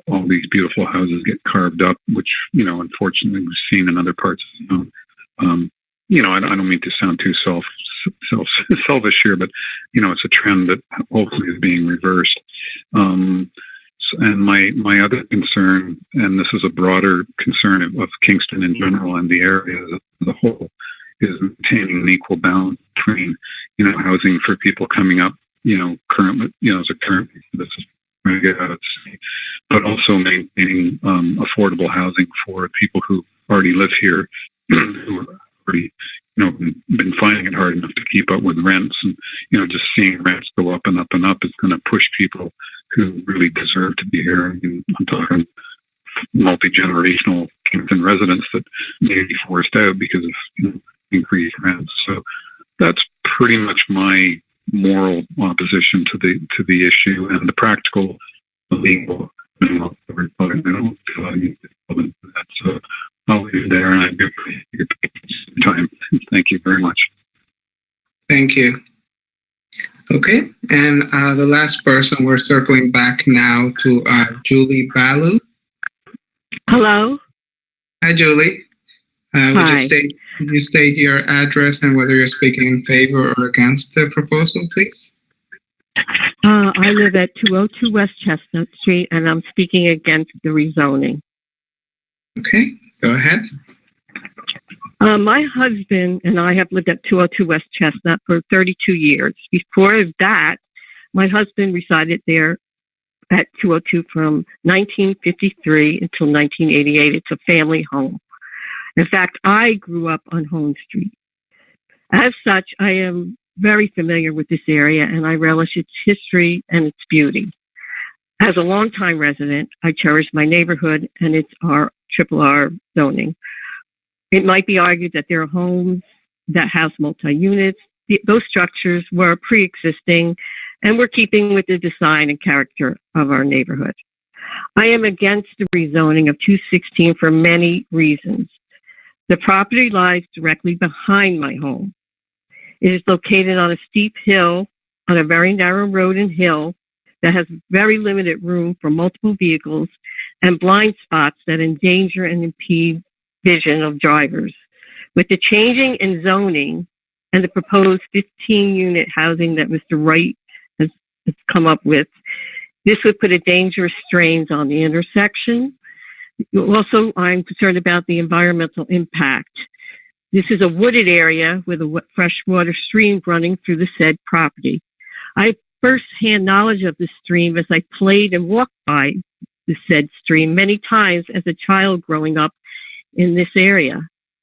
all these beautiful houses get carved up, which, unfortunately we've seen in other parts of the town. I don't mean to sound too selfish here, but, it's a trend that hopefully is being reversed. And my other concern, and this is a broader concern of Kingston in general and the area as a whole, is maintaining an equal balance between, housing for people coming up, currently, as a current, this is trying to get out of the city, but also maintaining affordable housing for people who already live here, who are already, been finding it hard enough to keep up with rents, and just seeing rents go up and up and up is going to push people who really deserve to be here. I'm talking multi-generational Kingston residents that may be forced out because of increased rents. So that's pretty much my moral opposition to the issue, and the practical, legal. I don't feel I need to go into that. So I'll leave it there, and I do appreciate your time. Thank you very much. Thank you. Okay, and the last person, we're circling back now to Julie Balu. Hello. Hi, Julie. Would Hi. you state your address and whether you're speaking in favor or against the proposal, please? I live at 202 West Chestnut Street, and I'm speaking against the rezoning. Okay, go ahead. My husband and I have lived at 202 West Chestnut for 32 years. Before that, my husband resided there at 202 from 1953 until 1988. It's a family home. In fact, I grew up on Home Street. As such, I am very familiar with this area, and I relish its history and its beauty. As a longtime resident, I cherish my neighborhood and its RRR zoning. It might be argued that there are homes that house multi-units. Those structures were pre-existing and were keeping with the design and character of our neighborhood. I am against the rezoning of 216 for many reasons. The property lies directly behind my home. It is located on a steep hill, on a very narrow road and hill that has very limited room for multiple vehicles and blind spots that endanger and impede vision of drivers. With the changing in zoning and the proposed 15-unit housing that Mr. Wright has come up with, this would put a dangerous strains on the intersection. Also, I'm concerned about the environmental impact. This is a wooded area with a freshwater stream running through the said property. I have first-hand knowledge of the stream as I played and walked by the said stream many times as a child growing up in this area.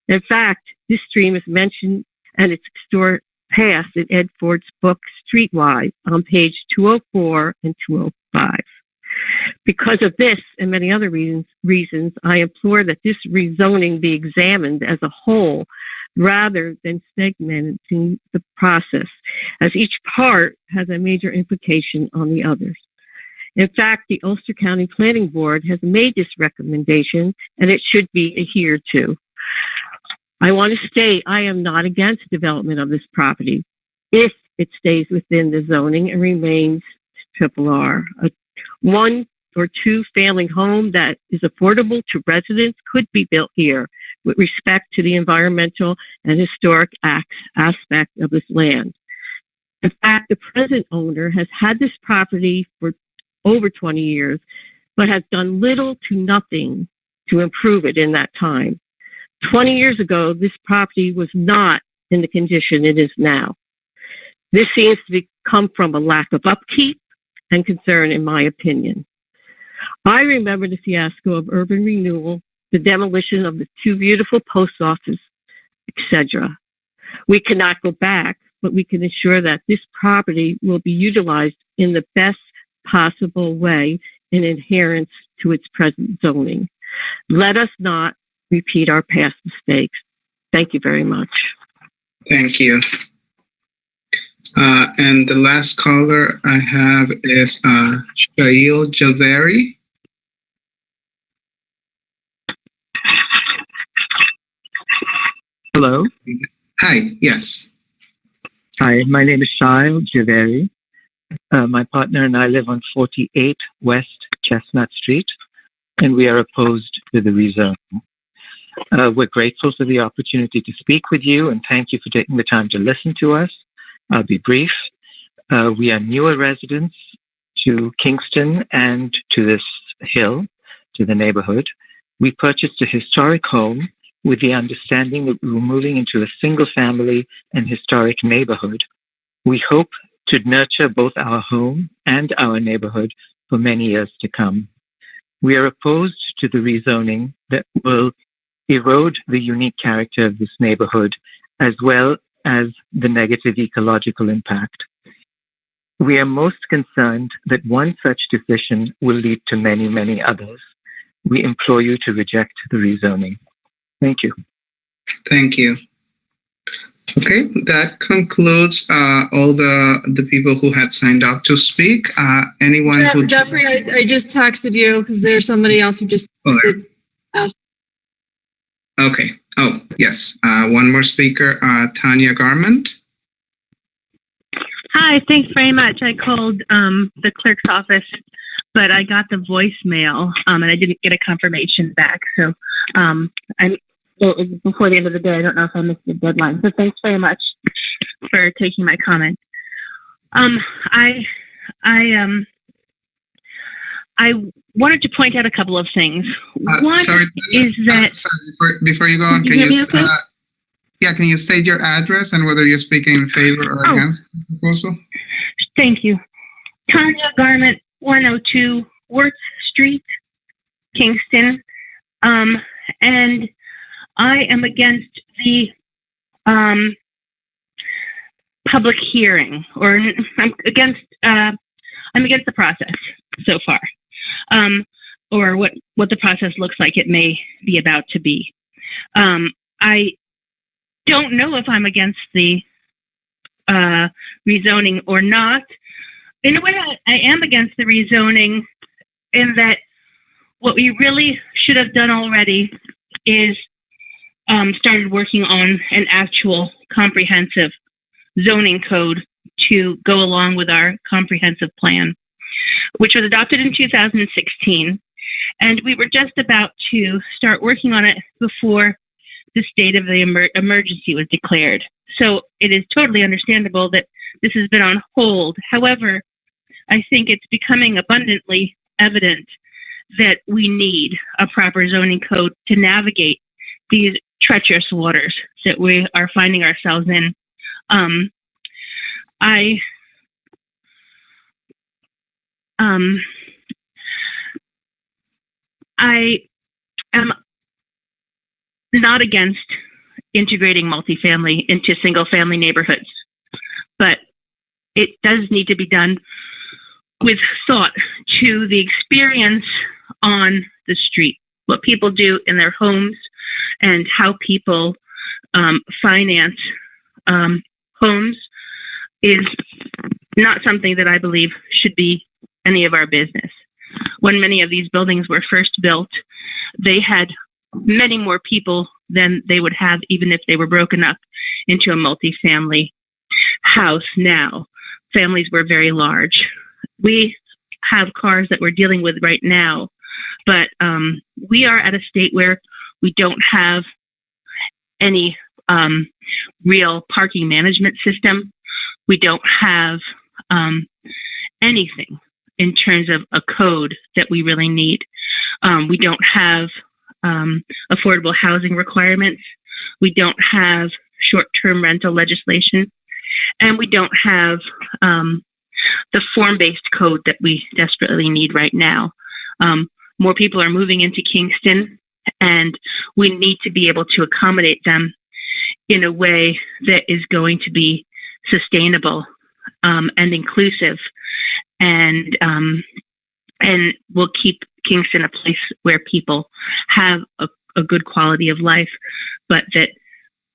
In fact, this stream is mentioned and its historic past in Ed Ford's book Streetwise on page 204 and 205. Because of this and many other reasons, I implore that this rezoning be examined as a whole rather than segmenting the process, as each part has a major implication on the others. In fact, the Ulster County Planning Board has made this recommendation, and it should be adhered to. I want to state I am not against development of this property if it stays within the zoning and remains RRR. A 1 or 2 family home that is affordable to residents could be built here with respect to the environmental and historic aspect of this land. In fact, the present owner has had this property for over 20 years, but has done little to nothing to improve it in that time. 20 years ago, this property was not in the condition it is now. This seems to come from a lack of upkeep and concern, in my opinion. I remember the fiasco of urban renewal, the demolition of the 2 beautiful post offices, etc. We cannot go back, but we can ensure that this property will be utilized in the best possible way in adherence to its present zoning. Let us not repeat our past mistakes. Thank you very much. Thank you. And the last caller I have is Shail Javeri. Hello. Hi, yes. Hi, my name is Shail Javeri. My partner and I live on 48 West Chestnut Street, and we are opposed to the rezoning. We're grateful for the opportunity to speak with you, and thank you for taking the time to listen to us. I'll be brief. We are newer residents to Kingston and to this hill, to the neighborhood. We purchased a historic home with the understanding that we were moving into a single-family and historic neighborhood. We hope to nurture both our home and our neighborhood for many years to come. We are opposed to the rezoning that will erode the unique character of this neighborhood, as well as the negative ecological impact. We are most concerned that one such decision will lead to many, many others. We implore you to reject the rezoning. Thank you. Thank you. Okay, that concludes all the people who had signed up to speak. Anyone who... Jeffrey, I just texted you because there's somebody else who just texted us. Okay. Oh, yes. One more speaker, Tanya Garment. Hi, thanks very much. I called the clerk's office, but I got the voicemail and I didn't get a confirmation back. So it was before the end of the day. I don't know if I missed the deadline. So thanks very much for taking my comment. I wanted to point out a couple of things. One is that before you go on, can you state your address and whether you're speaking in favor or against the proposal? Thank you. Tanya Garment, 102 Worth Street, Kingston. And I am against the public hearing, or I'm against the process so far, or what the process looks like it may be about to be. I don't know if I'm against the rezoning or not. In a way, I am against the rezoning in that what we really should have done already is started working on an actual comprehensive zoning code to go along with our comprehensive plan, which was adopted in 2016. And we were just about to start working on it before the state of the emergency was declared. So it is totally understandable that this has been on hold. However, I think it's becoming abundantly evident that we need a proper zoning code to navigate these treacherous waters that we are finding ourselves in. I am not against integrating multifamily into single-family neighborhoods, but it does need to be done with thought to the experience on the street, what people do in their homes, and how people finance homes is not something that I believe should be any of our business. When many of these buildings were first built, they had many more people than they would have even if they were broken up into a multifamily house now. Families were very large. We have cars that we're dealing with right now, but we are at a state where we don't have any real parking management system. We don't have anything in terms of a code that we really need. We don't have affordable housing requirements. We don't have short-term rental legislation. And we don't have the form-based code that we desperately need right now. More people are moving into Kingston, and we need to be able to accommodate them in a way that is going to be sustainable and inclusive, and will keep Kingston a place where people have a good quality of life, but that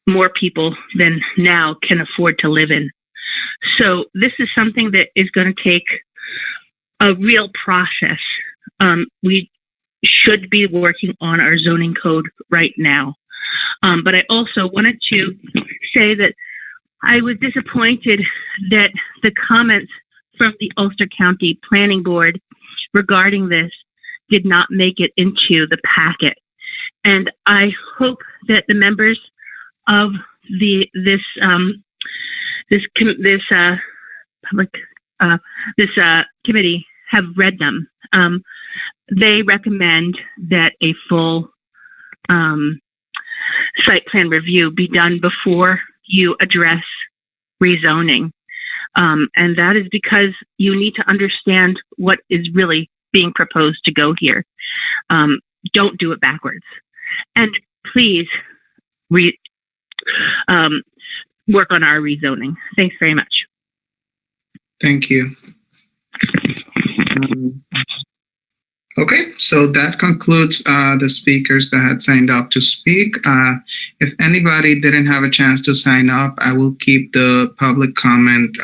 more people than now can afford to live in. So this is something that is going to take a real process. We should be working on our zoning code right now. But I also wanted to say that I was disappointed that the comments from the Ulster County Planning Board regarding this did not make it into the packet. And I hope that the members of this committee have read them. They recommend that a full site plan review be done before you address rezoning. And that is because you need to understand what is really being proposed to go here. Don't do it backwards. And please work on our rezoning. Thanks very much. Thank you. Okay, so that concludes the speakers that had signed up to speak. If anybody didn't have a chance to sign up, I will keep the public comment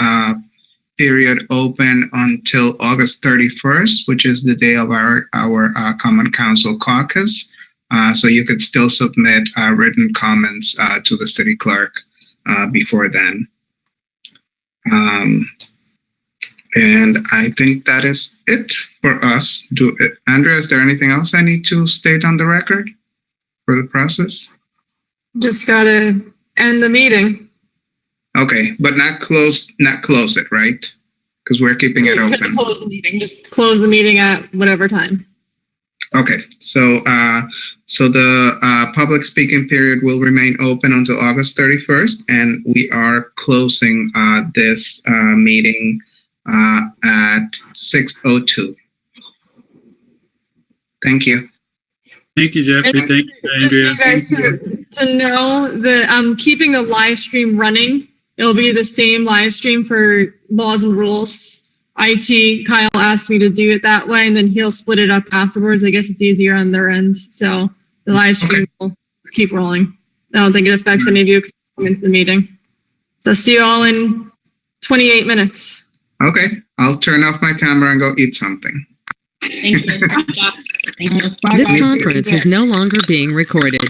period open until August 31st, which is the day of our Common Council caucus. So you could still submit written comments to the city clerk before then. And I think that is it for us. Andrea, is there anything else I need to state on the record for the process? Just gotta end the meeting. Okay, but not close it, right? Because we're keeping it open. Close the meeting. Just close the meeting at whatever time. Okay, so the public speaking period will remain open until August 31st, and we are closing this meeting at 6:02. Thank you. Thank you, Jeffrey. Thank you, Andrea. Just for you guys to know that I'm keeping the live stream running. It'll be the same live stream for laws and rules. IT, Kyle asked me to do it that way, and then he'll split it up afterwards. I guess it's easier on their ends. So the live stream will keep rolling. I don't think it affects any of you because you come into the meeting. So see you all in 28 minutes. Okay, I'll turn off my camera and go eat something. Thank you. Good job. Thank you. This conference is no longer being recorded.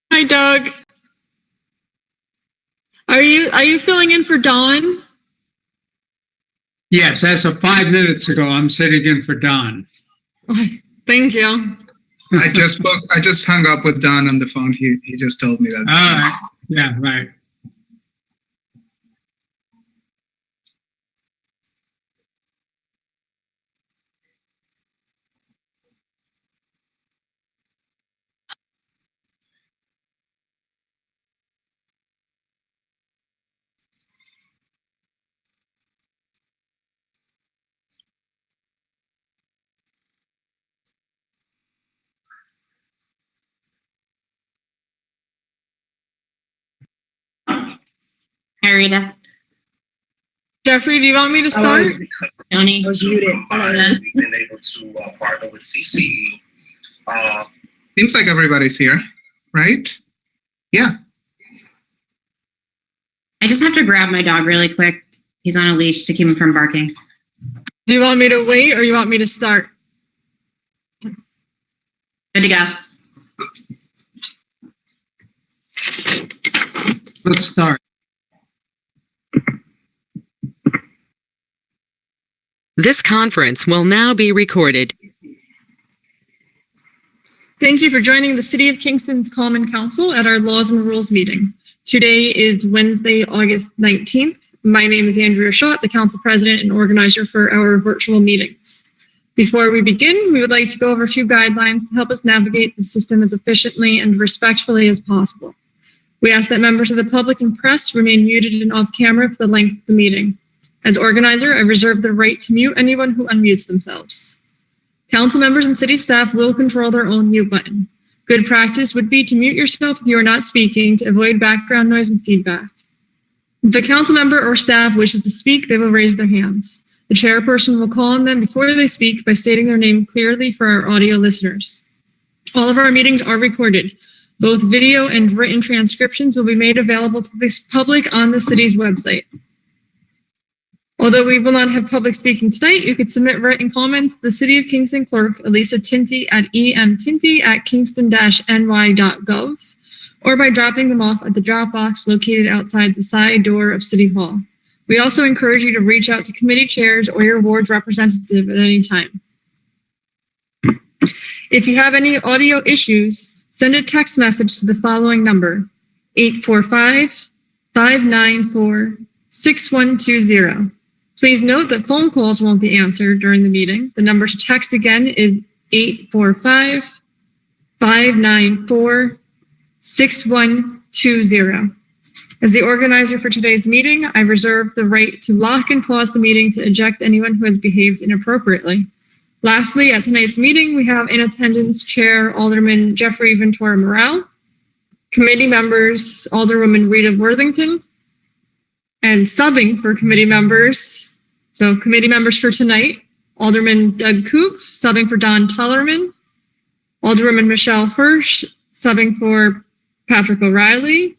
Hi, Doug. Are you filling in for Dawn? Yes, as of 5 minutes ago, I'm sitting in for Don. Thank you. I just hung up with Don on the phone. He just told me that. All right. Yeah, right. Hi, Rita. Jeffrey, do you want me to start? Tony. Was muted. We've been able to partner with CCE. Seems like everybody's here, right? Yeah. I just have to grab my dog really quick. He's on a leash to keep him from barking. Do you want me to wait or you want me to start? Good to go. Let's start. This conference will now be recorded. Thank you for joining the City of Kingston's Common Council at our Laws and Rules meeting. Today is Wednesday, August 19th. My name is Andrea Schott, the Council President and organizer for our virtual meetings. Before we begin, we would like to go over a few guidelines to help us navigate the system as efficiently and respectfully as possible. We ask that members of the public and press remain muted and off camera for the length of the meeting. As organizer, I reserve the right to mute anyone who unmutes themselves. Council members and city staff will control their own mute button. Good practice would be to mute yourself if you are not speaking to avoid background noise and feedback. If a council member or staff wishes to speak, they will raise their hands. The chairperson will call on them before they speak by stating their name clearly for our audio listeners. All of our meetings are recorded. Both video and written transcriptions will be made available to the public on the city's website. Although we will not have public speaking tonight, you could submit written comments to the City of Kingston Clerk, Elisa Tinty at emtinty@kingston-ny.gov, or by dropping them off at the drop box located outside the side door of City Hall. We also encourage you to reach out to committee chairs or your ward's representative at any time. If you have any audio issues, send a text message to the following number, 845-594-6120. Please note that phone calls won't be answered during the meeting. The number to text again is 845-594-6120. As the organizer for today's meeting, I reserve the right to lock and pause the meeting to eject anyone who has behaved inappropriately. Lastly, at tonight's meeting, we have in attendance Chair Alderman Jeffrey Ventura Morel, committee members Alderwoman Rita Worthington, and subbing for committee members, so committee members for tonight, Alderman Doug Coop, subbing for Don Tullerman, Alderwoman Michelle Hirsch, subbing for Patrick O'Reilly,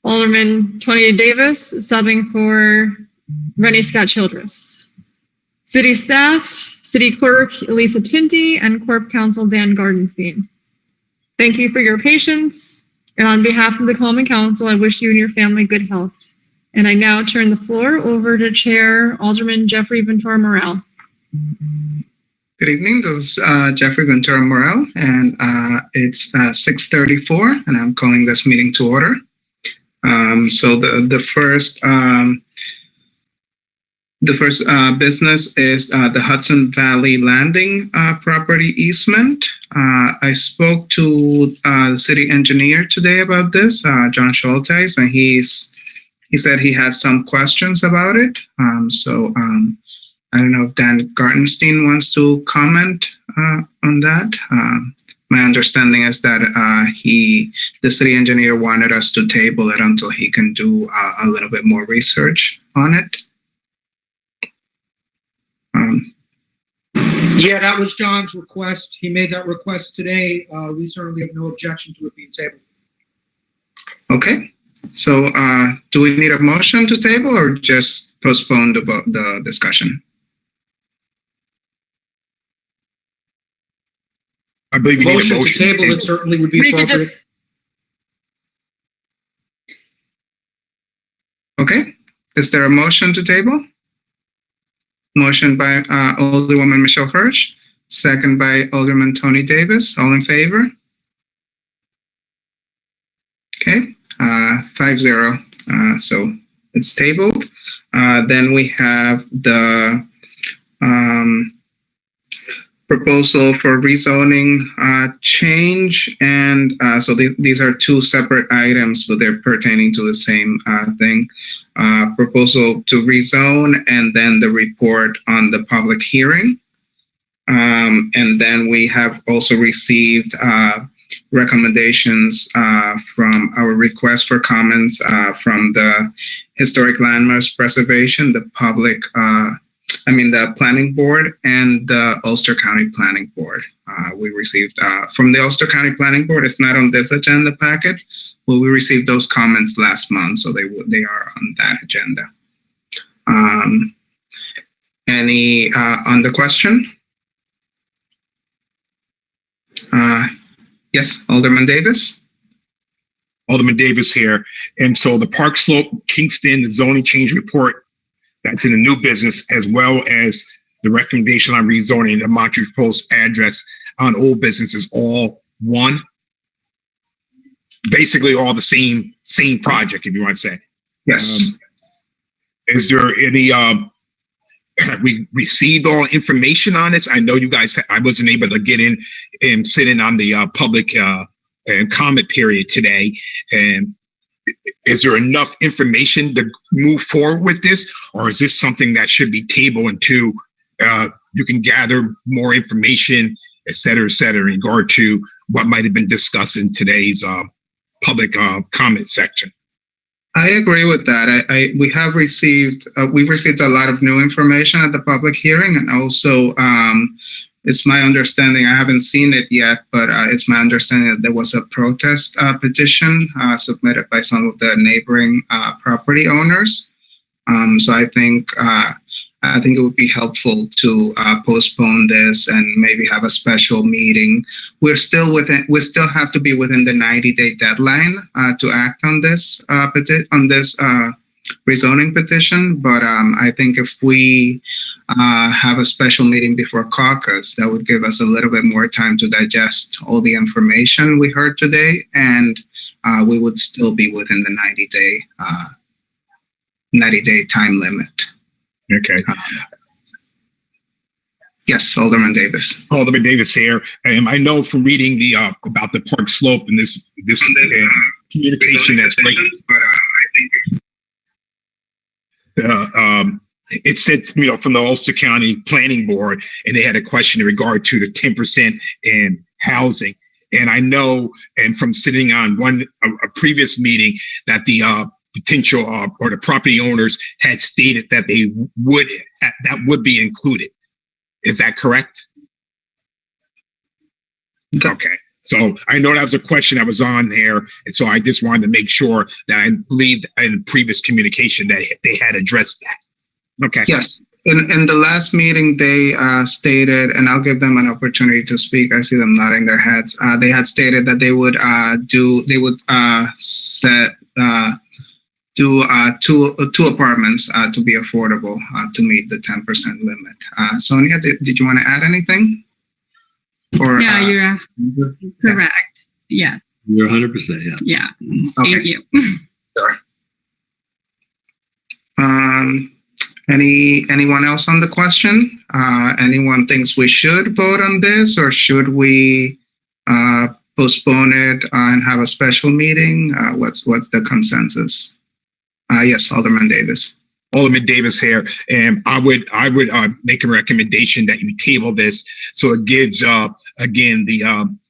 Alderman Tony Davis, subbing for Rennie Scott Childress. City staff, City Clerk Elisa Tinty, and Corp Counsel Dan Gardenstein. Thank you for your patience, and on behalf of the Common Council, I wish you and your family good health. And I now turn the floor over to Chair Alderman Jeffrey Ventura Morel. Good evening. This is Jeffrey Ventura Morel, and it's 6:34, and I'm calling this meeting to order. So the first The first business is the Hudson Valley Landing property easement. I spoke to the city engineer today about this, John Schulteis, and he said he has some questions about it. I don't know if Dan Gartenstein wants to comment on that. My understanding is that the city engineer wanted us to table it until he can do a little bit more research on it. Yeah, that was John's request. He made that request today. We certainly have no objection to it being tabled. Okay, so do we need a motion to table or just postpone the discussion? I believe you need a motion to table. It certainly would be appropriate. Okay, is there a motion to table? Motion by Alderwoman Michelle Hirsch, second by Alderman Tony Davis. All in favor? Okay, 5-0. So it's tabled. Then we have the proposal for rezoning change, and so these are two separate items, but they're pertaining to the same thing. Proposal to rezone, and then the report on the public hearing. And then we have also received recommendations from our request for comments from the Historic Landmarks Preservation, the Planning Board, and the Ulster County Planning Board. We received from the Ulster County Planning Board. It's not on this agenda packet. Well, we received those comments last month, so they are on that agenda. Any on the question? Yes, Alderman Davis. Alderman Davis here. And so the Park Slope Kingston zoning change report, that's in the new business, as well as the recommendation on rezoning the Montrose Post address on old business is all one. Basically all the same project, if you want to say. Yes. Is there any, we received all information on this? I know you guys, I wasn't able to get in and sit in on the public comment period today. And is there enough information to move forward with this? Or is this something that should be tabled until you can gather more information, et cetera, in regard to what might have been discussed in today's public comment section? I agree with that. We've received a lot of new information at the public hearing, and also it's my understanding, I haven't seen it yet, but it's my understanding that there was a protest petition submitted by some of the neighboring property owners. So I think it would be helpful to postpone this and maybe have a special meeting. We still have to be within the 90-day deadline to act on this rezoning petition. But I think if we have a special meeting before caucus, that would give us a little bit more time to digest all the information we heard today, and we would still be within the 90-day time limit. Okay. Yes, Alderman Davis. Alderman Davis here. I know from reading the about the Park Slope and this communication that's great. It said, from the Ulster County Planning Board, and they had a question in regard to the 10% in housing. And I know, and from sitting on a previous meeting, that the potential or the property owners had stated that that would be included. Is that correct? Okay. So I know that was a question that was on there. And so I just wanted to make sure that I believed in previous communication that they had addressed that. Okay. Yes. In the last meeting, they stated, and I'll give them an opportunity to speak. I see them nodding their heads. They had stated that they would do two apartments to be affordable to meet the 10% limit. Sonia, did you want to add anything? Or, yeah, you're correct. Yes. You're 100%. Yeah. Thank you. Sure. Anyone else on the question? Anyone thinks we should vote on this, or should we postpone it and have a special meeting? What's the consensus? Yes, Alderman Davis. Alderman Davis here, and I would make a recommendation that you table this so it gives again the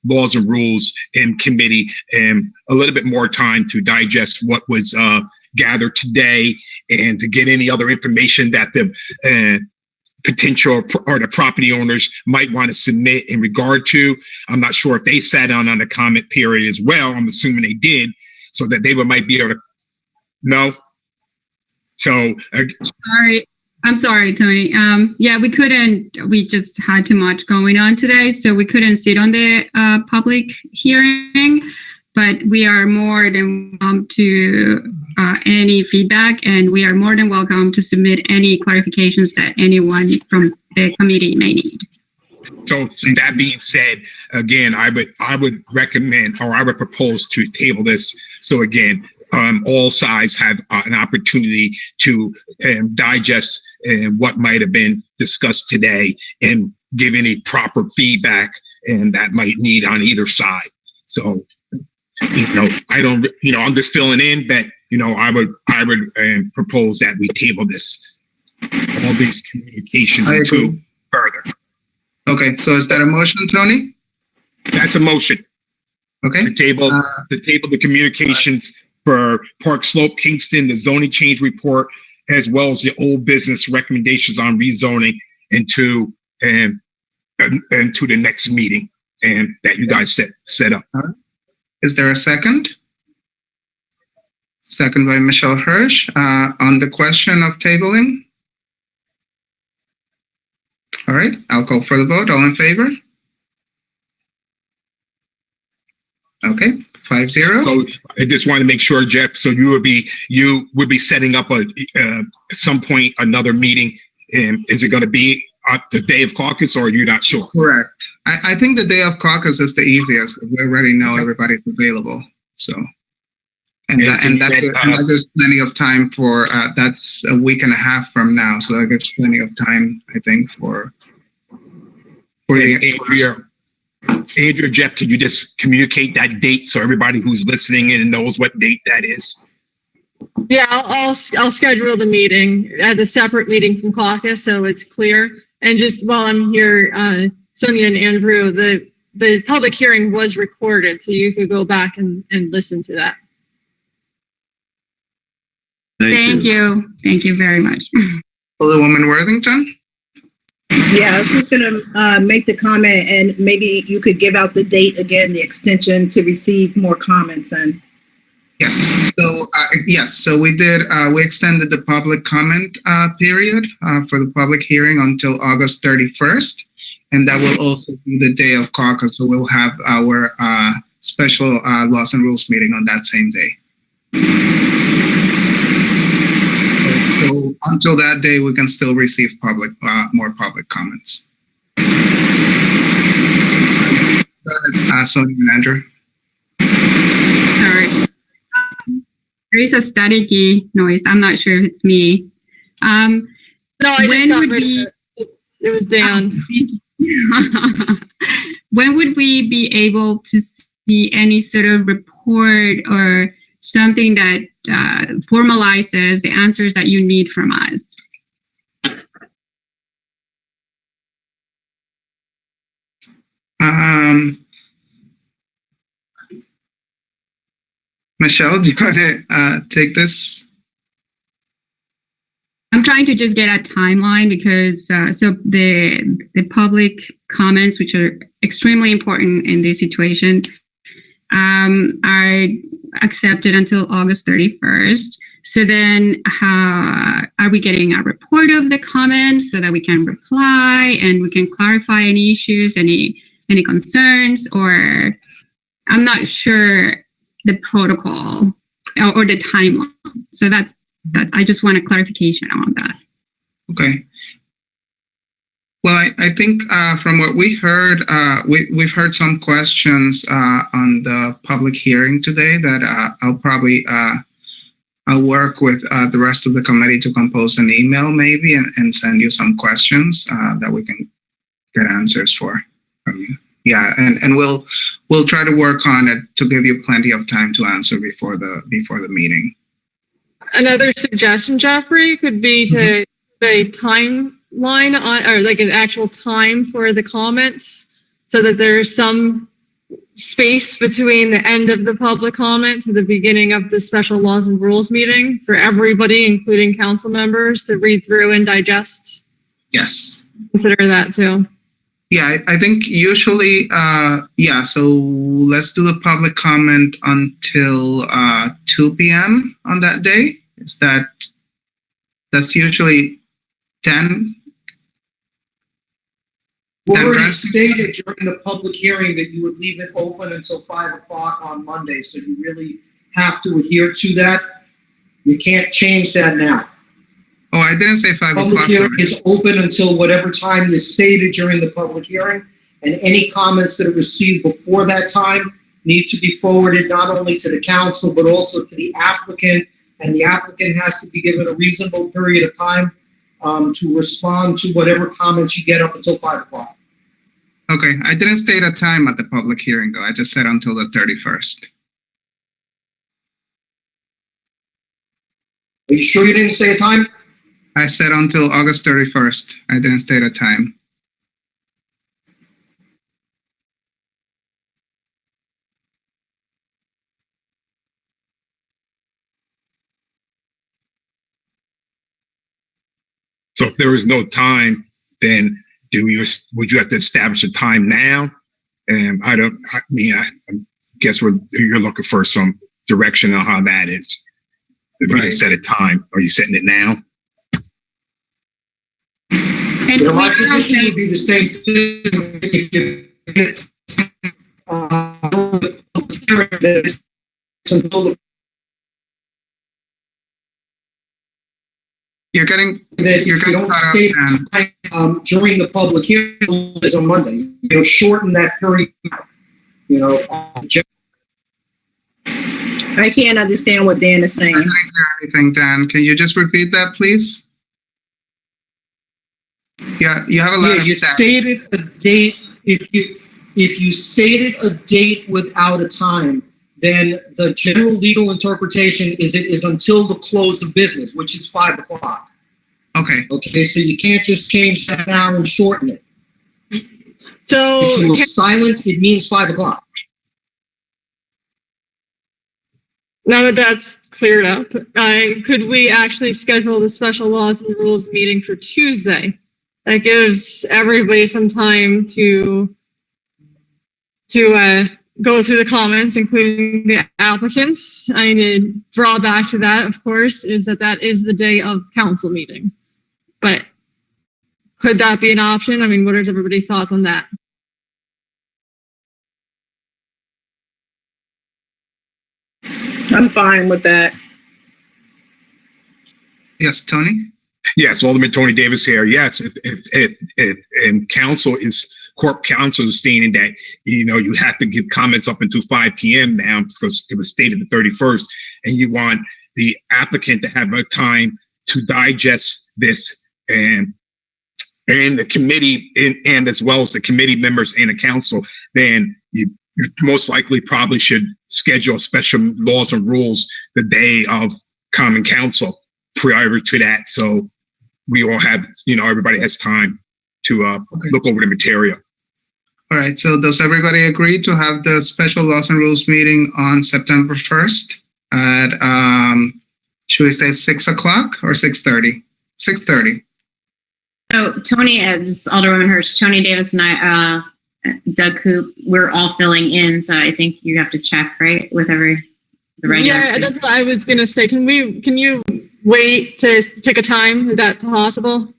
laws and rules in committee a little bit more time to digest what was gathered today and to get any other information that the potential or the property owners might want to submit in regard to. I'm not sure if they sat on the comment period as well. I'm assuming they did, so that they might be able to. No. So, sorry. I'm sorry, Tony. Yeah, we couldn't, we just had too much going on today, so we couldn't sit on the public hearing, but we are more than welcome to any feedback, and we are more than welcome to submit any clarifications that anyone from the committee may need. So that being said, again, I would recommend, or I would propose to table this. So again, all sides have an opportunity to digest what might have been discussed today and give any proper feedback and that might need on either side. So, I'm just filling in, but I would propose that we table this, all these communications until further. Okay, so is that a motion, Tony? That's a motion. Okay. To table the communications for Park Slope, Kingston, the zoning change report, as well as the old business recommendations on rezoning into the next meeting, and that you guys set up. Is there a second? Second by Michelle Hirsch. On the question of tabling? All right, I'll call for the vote. All in favor? Okay, 5-0. So I just want to make sure, Jeff, so you would be setting up at some point another meeting. And is it going to be the day of caucus, or are you not sure? Correct. I think the day of caucus is the easiest. We already know everybody's available. So, that gives plenty of time for, that's a week and a half from now. So that gives plenty of time, I think, for Andrea, Jeff, could you just communicate that date so everybody who's listening in knows what date that is? Yeah, I'll schedule the meeting as a separate meeting from caucus, so it's clear. And just while I'm here, Sonia and Andrew, the public hearing was recorded, so you could go back and listen to that. Thank you. Thank you very much. Alderwoman Worthington? Yeah, I was just gonna make the comment, and maybe you could give out the date again, the extension to receive more comments and. Yes. So we did. We extended the public comment period for the public hearing until August 31st, and that will also be the day of caucus. So we'll have our special laws and rules meeting on that same day. So until that day, we can still receive more public comments. Go ahead, Sonia and Andrew. Sorry. There is a staticky noise. I'm not sure if it's me. No, I just got rid of it. It was Dan. When would we be able to see any sort of report or something that formalizes the answers that you need from us? Michelle, do you want to take this? I'm trying to just get a timeline because so the public comments, which are extremely important in this situation, are accepted until August 31st. So then are we getting a report of the comments so that we can reply and we can clarify any issues, any concerns, or I'm not sure the protocol or the timeline. So that's I just want a clarification on that. Okay. Well, I think from what we heard, we've heard some questions on the public hearing today that I'll probably I'll work with the rest of the committee to compose an email maybe and send you some questions that we can get answers from you. Yeah, and we'll try to work on it to give you plenty of time to answer before the meeting. Another suggestion, Jeffrey, could be to a timeline on, or like an actual time for the comments, so that there's some space between the end of the public comment to the beginning of the special laws and rules meeting for everybody, including council members, to read through and digest. Yes. Consider that too. Yeah, I think usually, so let's do the public comment until 2 p.m. on that day. That's usually 10? We already stated during the public hearing that you would leave it open until 5 o'clock on Monday, so you really have to adhere to that. You can't change that now. Oh, I didn't say 5 o'clock. Public hearing is open until whatever time you stated during the public hearing, and any comments that are received before that time need to be forwarded not only to the council, but also to the applicant, and the applicant has to be given a reasonable period of time to respond to whatever comments you get up until 5 o'clock. Okay, I didn't state a time at the public hearing though. I just said until the 31st. Are you sure you didn't say a time? I said until August 31st. I didn't state a time. So if there is no time, then would you have to establish a time now? And I guess you're looking for some direction on how that is. If you can set a time, are you setting it now? And my position would be the same thing if you get You're getting that if you don't state time during the public hearing is on Monday, shorten that period. I can't understand what Dan is saying. I didn't hear anything, Dan. Can you just repeat that, please? Yeah, you have a lot of you staff. stated a date. If you stated a date without a time, then the general legal interpretation is it is until the close of business, which is 5 o'clock. Okay. Okay, so you can't just change that now and shorten it. So if you were silent, it means 5 o'clock. now that that's cleared up, could we actually schedule the special laws and rules meeting for Tuesday? That gives everybody some time to go through the comments, including the applicants. I mean, the drawback to that, of course, is that is the day of council meeting. But could that be an option? I mean, what are everybody's thoughts on that? I'm fine with that. Yes, Tony? Yes, Alderman Tony Davis here. Yes, if Corp Council is stating that, you have to give comments up until 5 p.m. now because it was stated the 31st, and you want the applicant to have a time to digest this and the committee and as well as the committee members and the council, then you most likely probably should schedule special laws and rules the day of common council prior to that. So we all have, everybody has time to look over the material. All right, so does everybody agree to have the special laws and rules meeting on September 1st at, should we say 6 o'clock or 6:30? 6:30. So Tony, as Alderwoman Hirsch, Tony Davis and I, Doug Coop, we're all filling in. So I think you have to check, right, with the regular. Yeah, that's what I was gonna say. Can you wait to pick a time? Is that possible?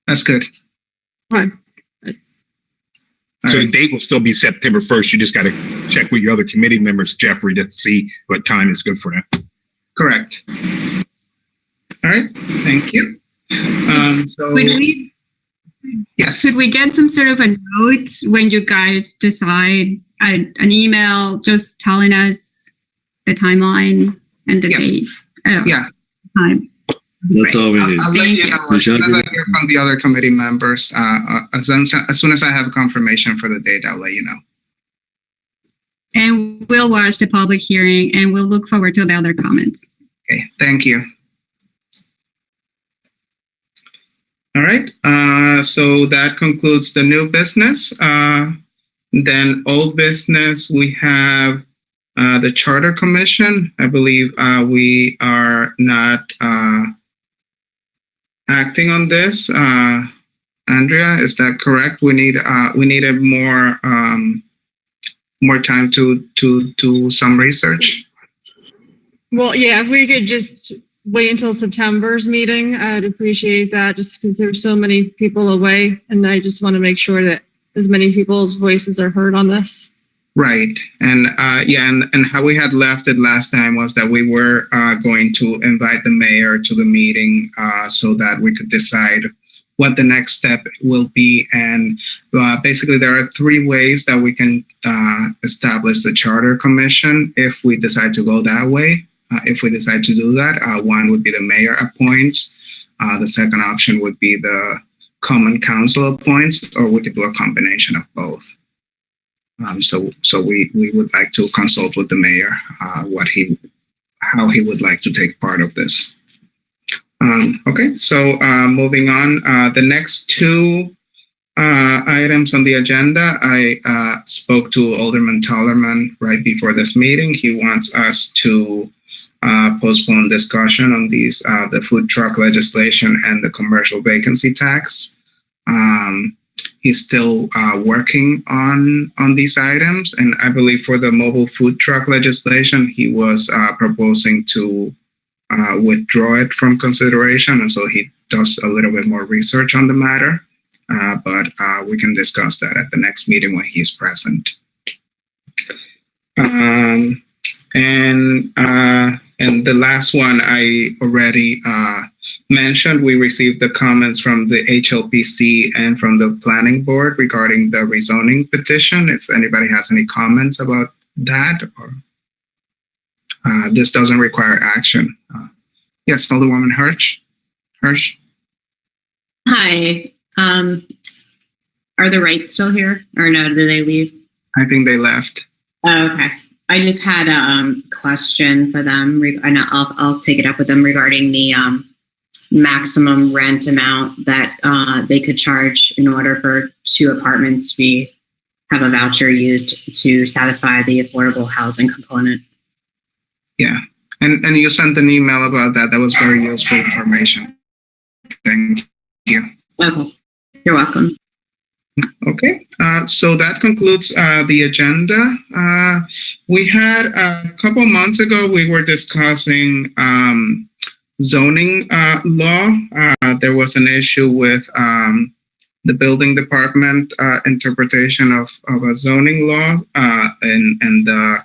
That's good. Fine. So the date will still be September 1st. You just got to check with your other committee members, Jeffrey, to see what time is good for them. Correct. All right, thank you. Yes. Could we get some sort of a note when you guys decide, an email just telling us the timeline and the date? Yeah. Time. That's all we need. I'll let Thank you you. know as soon as I hear from the other committee members. As soon as I have confirmation for the date, I'll let you know. And we'll watch the public hearing and we'll look forward to the other comments. Okay, thank you. All right, so that concludes the new business. Then old business, we have the Charter Commission. I believe we are not acting on this. Andrea, is that correct? We needed more time to do some research. Well, yeah, if we could just wait until September's meeting, I'd appreciate that, just because there's so many people away, and I just want to make sure that as many people's voices are heard on this. Right. And and how we had left it last time was that we were going to invite the mayor to the meeting so that we could decide what the next step will be. And basically, there are three ways that we can establish the Charter Commission if we decide to go that way. If we decide to do that, one would be the mayor appoints. The second option would be the Common Council appoints, or we could do a combination of both. So we would like to consult with the mayor how he would like to take part of this. Okay, so moving on, the next two items on the agenda, I spoke to Alderman Tollerman right before this meeting. He wants us to postpone discussion on these, the food truck legislation and the commercial vacancy tax. He's still working on these items, and I believe for the mobile food truck legislation, he was proposing to withdraw it from consideration, and so he does a little bit more research on the matter. But we can discuss that at the next meeting when he's present. And the last one I already mentioned, we received the comments from the HLPC and from the planning board regarding the rezoning petition. If anybody has any comments about that, or this doesn't require action. Yes, Alderwoman Hirsch. Hi. Are the Wrights still here, or no? Did they leave? I think they left. Oh, okay. I just had a question for them, and I'll take it up with them regarding the maximum rent amount that they could charge in order for 2 apartments to have a voucher used to satisfy the affordable housing component. Yeah, and you sent an email about that. That was very useful information. Thank you. Okay, you're welcome. Okay, so that concludes the agenda. We had a couple months ago, we were discussing zoning law. There was an issue with the building department interpretation of a zoning law and the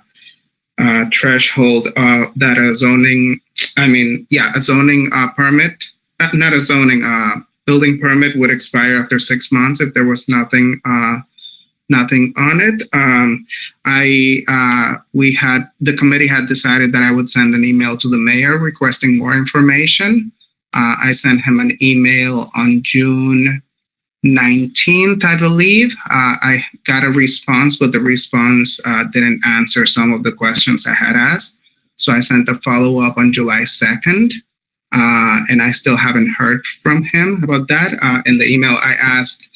threshold that a zoning permit, not a zoning, building permit would expire after 6 months if there was nothing on it. The committee had decided that I would send an email to the mayor requesting more information. I sent him an email on June 19th, I believe. I got a response, but the response didn't answer some of the questions I had asked. So I sent a follow-up on July 2nd. And I still haven't heard from him about that. In the email, I asked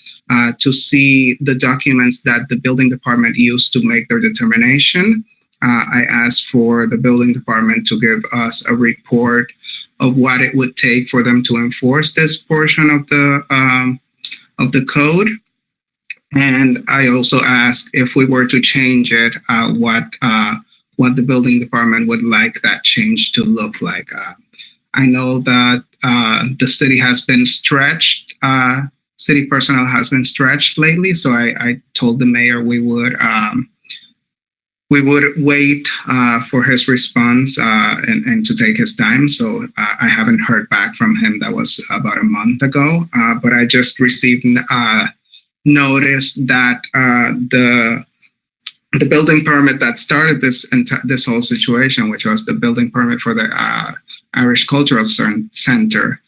to see the documents that the building department used to make their determination. I asked for the building department to give us a report of what it would take for them to enforce this portion of the code. And I also asked if we were to change it, what the building department would like that change to look like. I know that the city has been stretched, city personnel has been stretched lately, so I told the mayor we would wait for his response and to take his time. So I haven't heard back from him. That was about a month ago, but I just received notice that the building permit that started this whole situation, which was the building permit for the Irish Cultural Center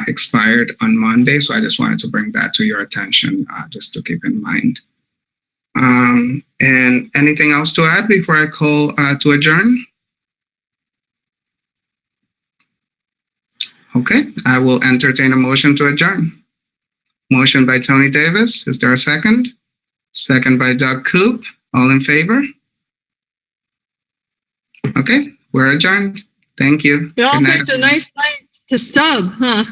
expired on Monday, so I just wanted to bring that to your attention, just to keep in mind. And anything else to add before I call to adjourn? Okay, I will entertain a motion to adjourn. Motion by Tony Davis. Is there a second? Second by Doug Coop. All in favor? Okay, we're adjourned. Thank you. You all Good night. picked a nice night to sub, huh?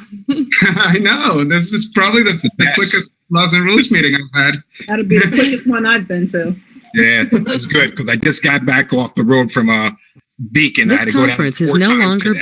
I know. This is probably the quickest Laws and Rules meeting I've had. That'll be the quickest one I've been to. Yeah, that's good because I just got back off the road from Beacon. I had This to go down conference is 4 no times longer today.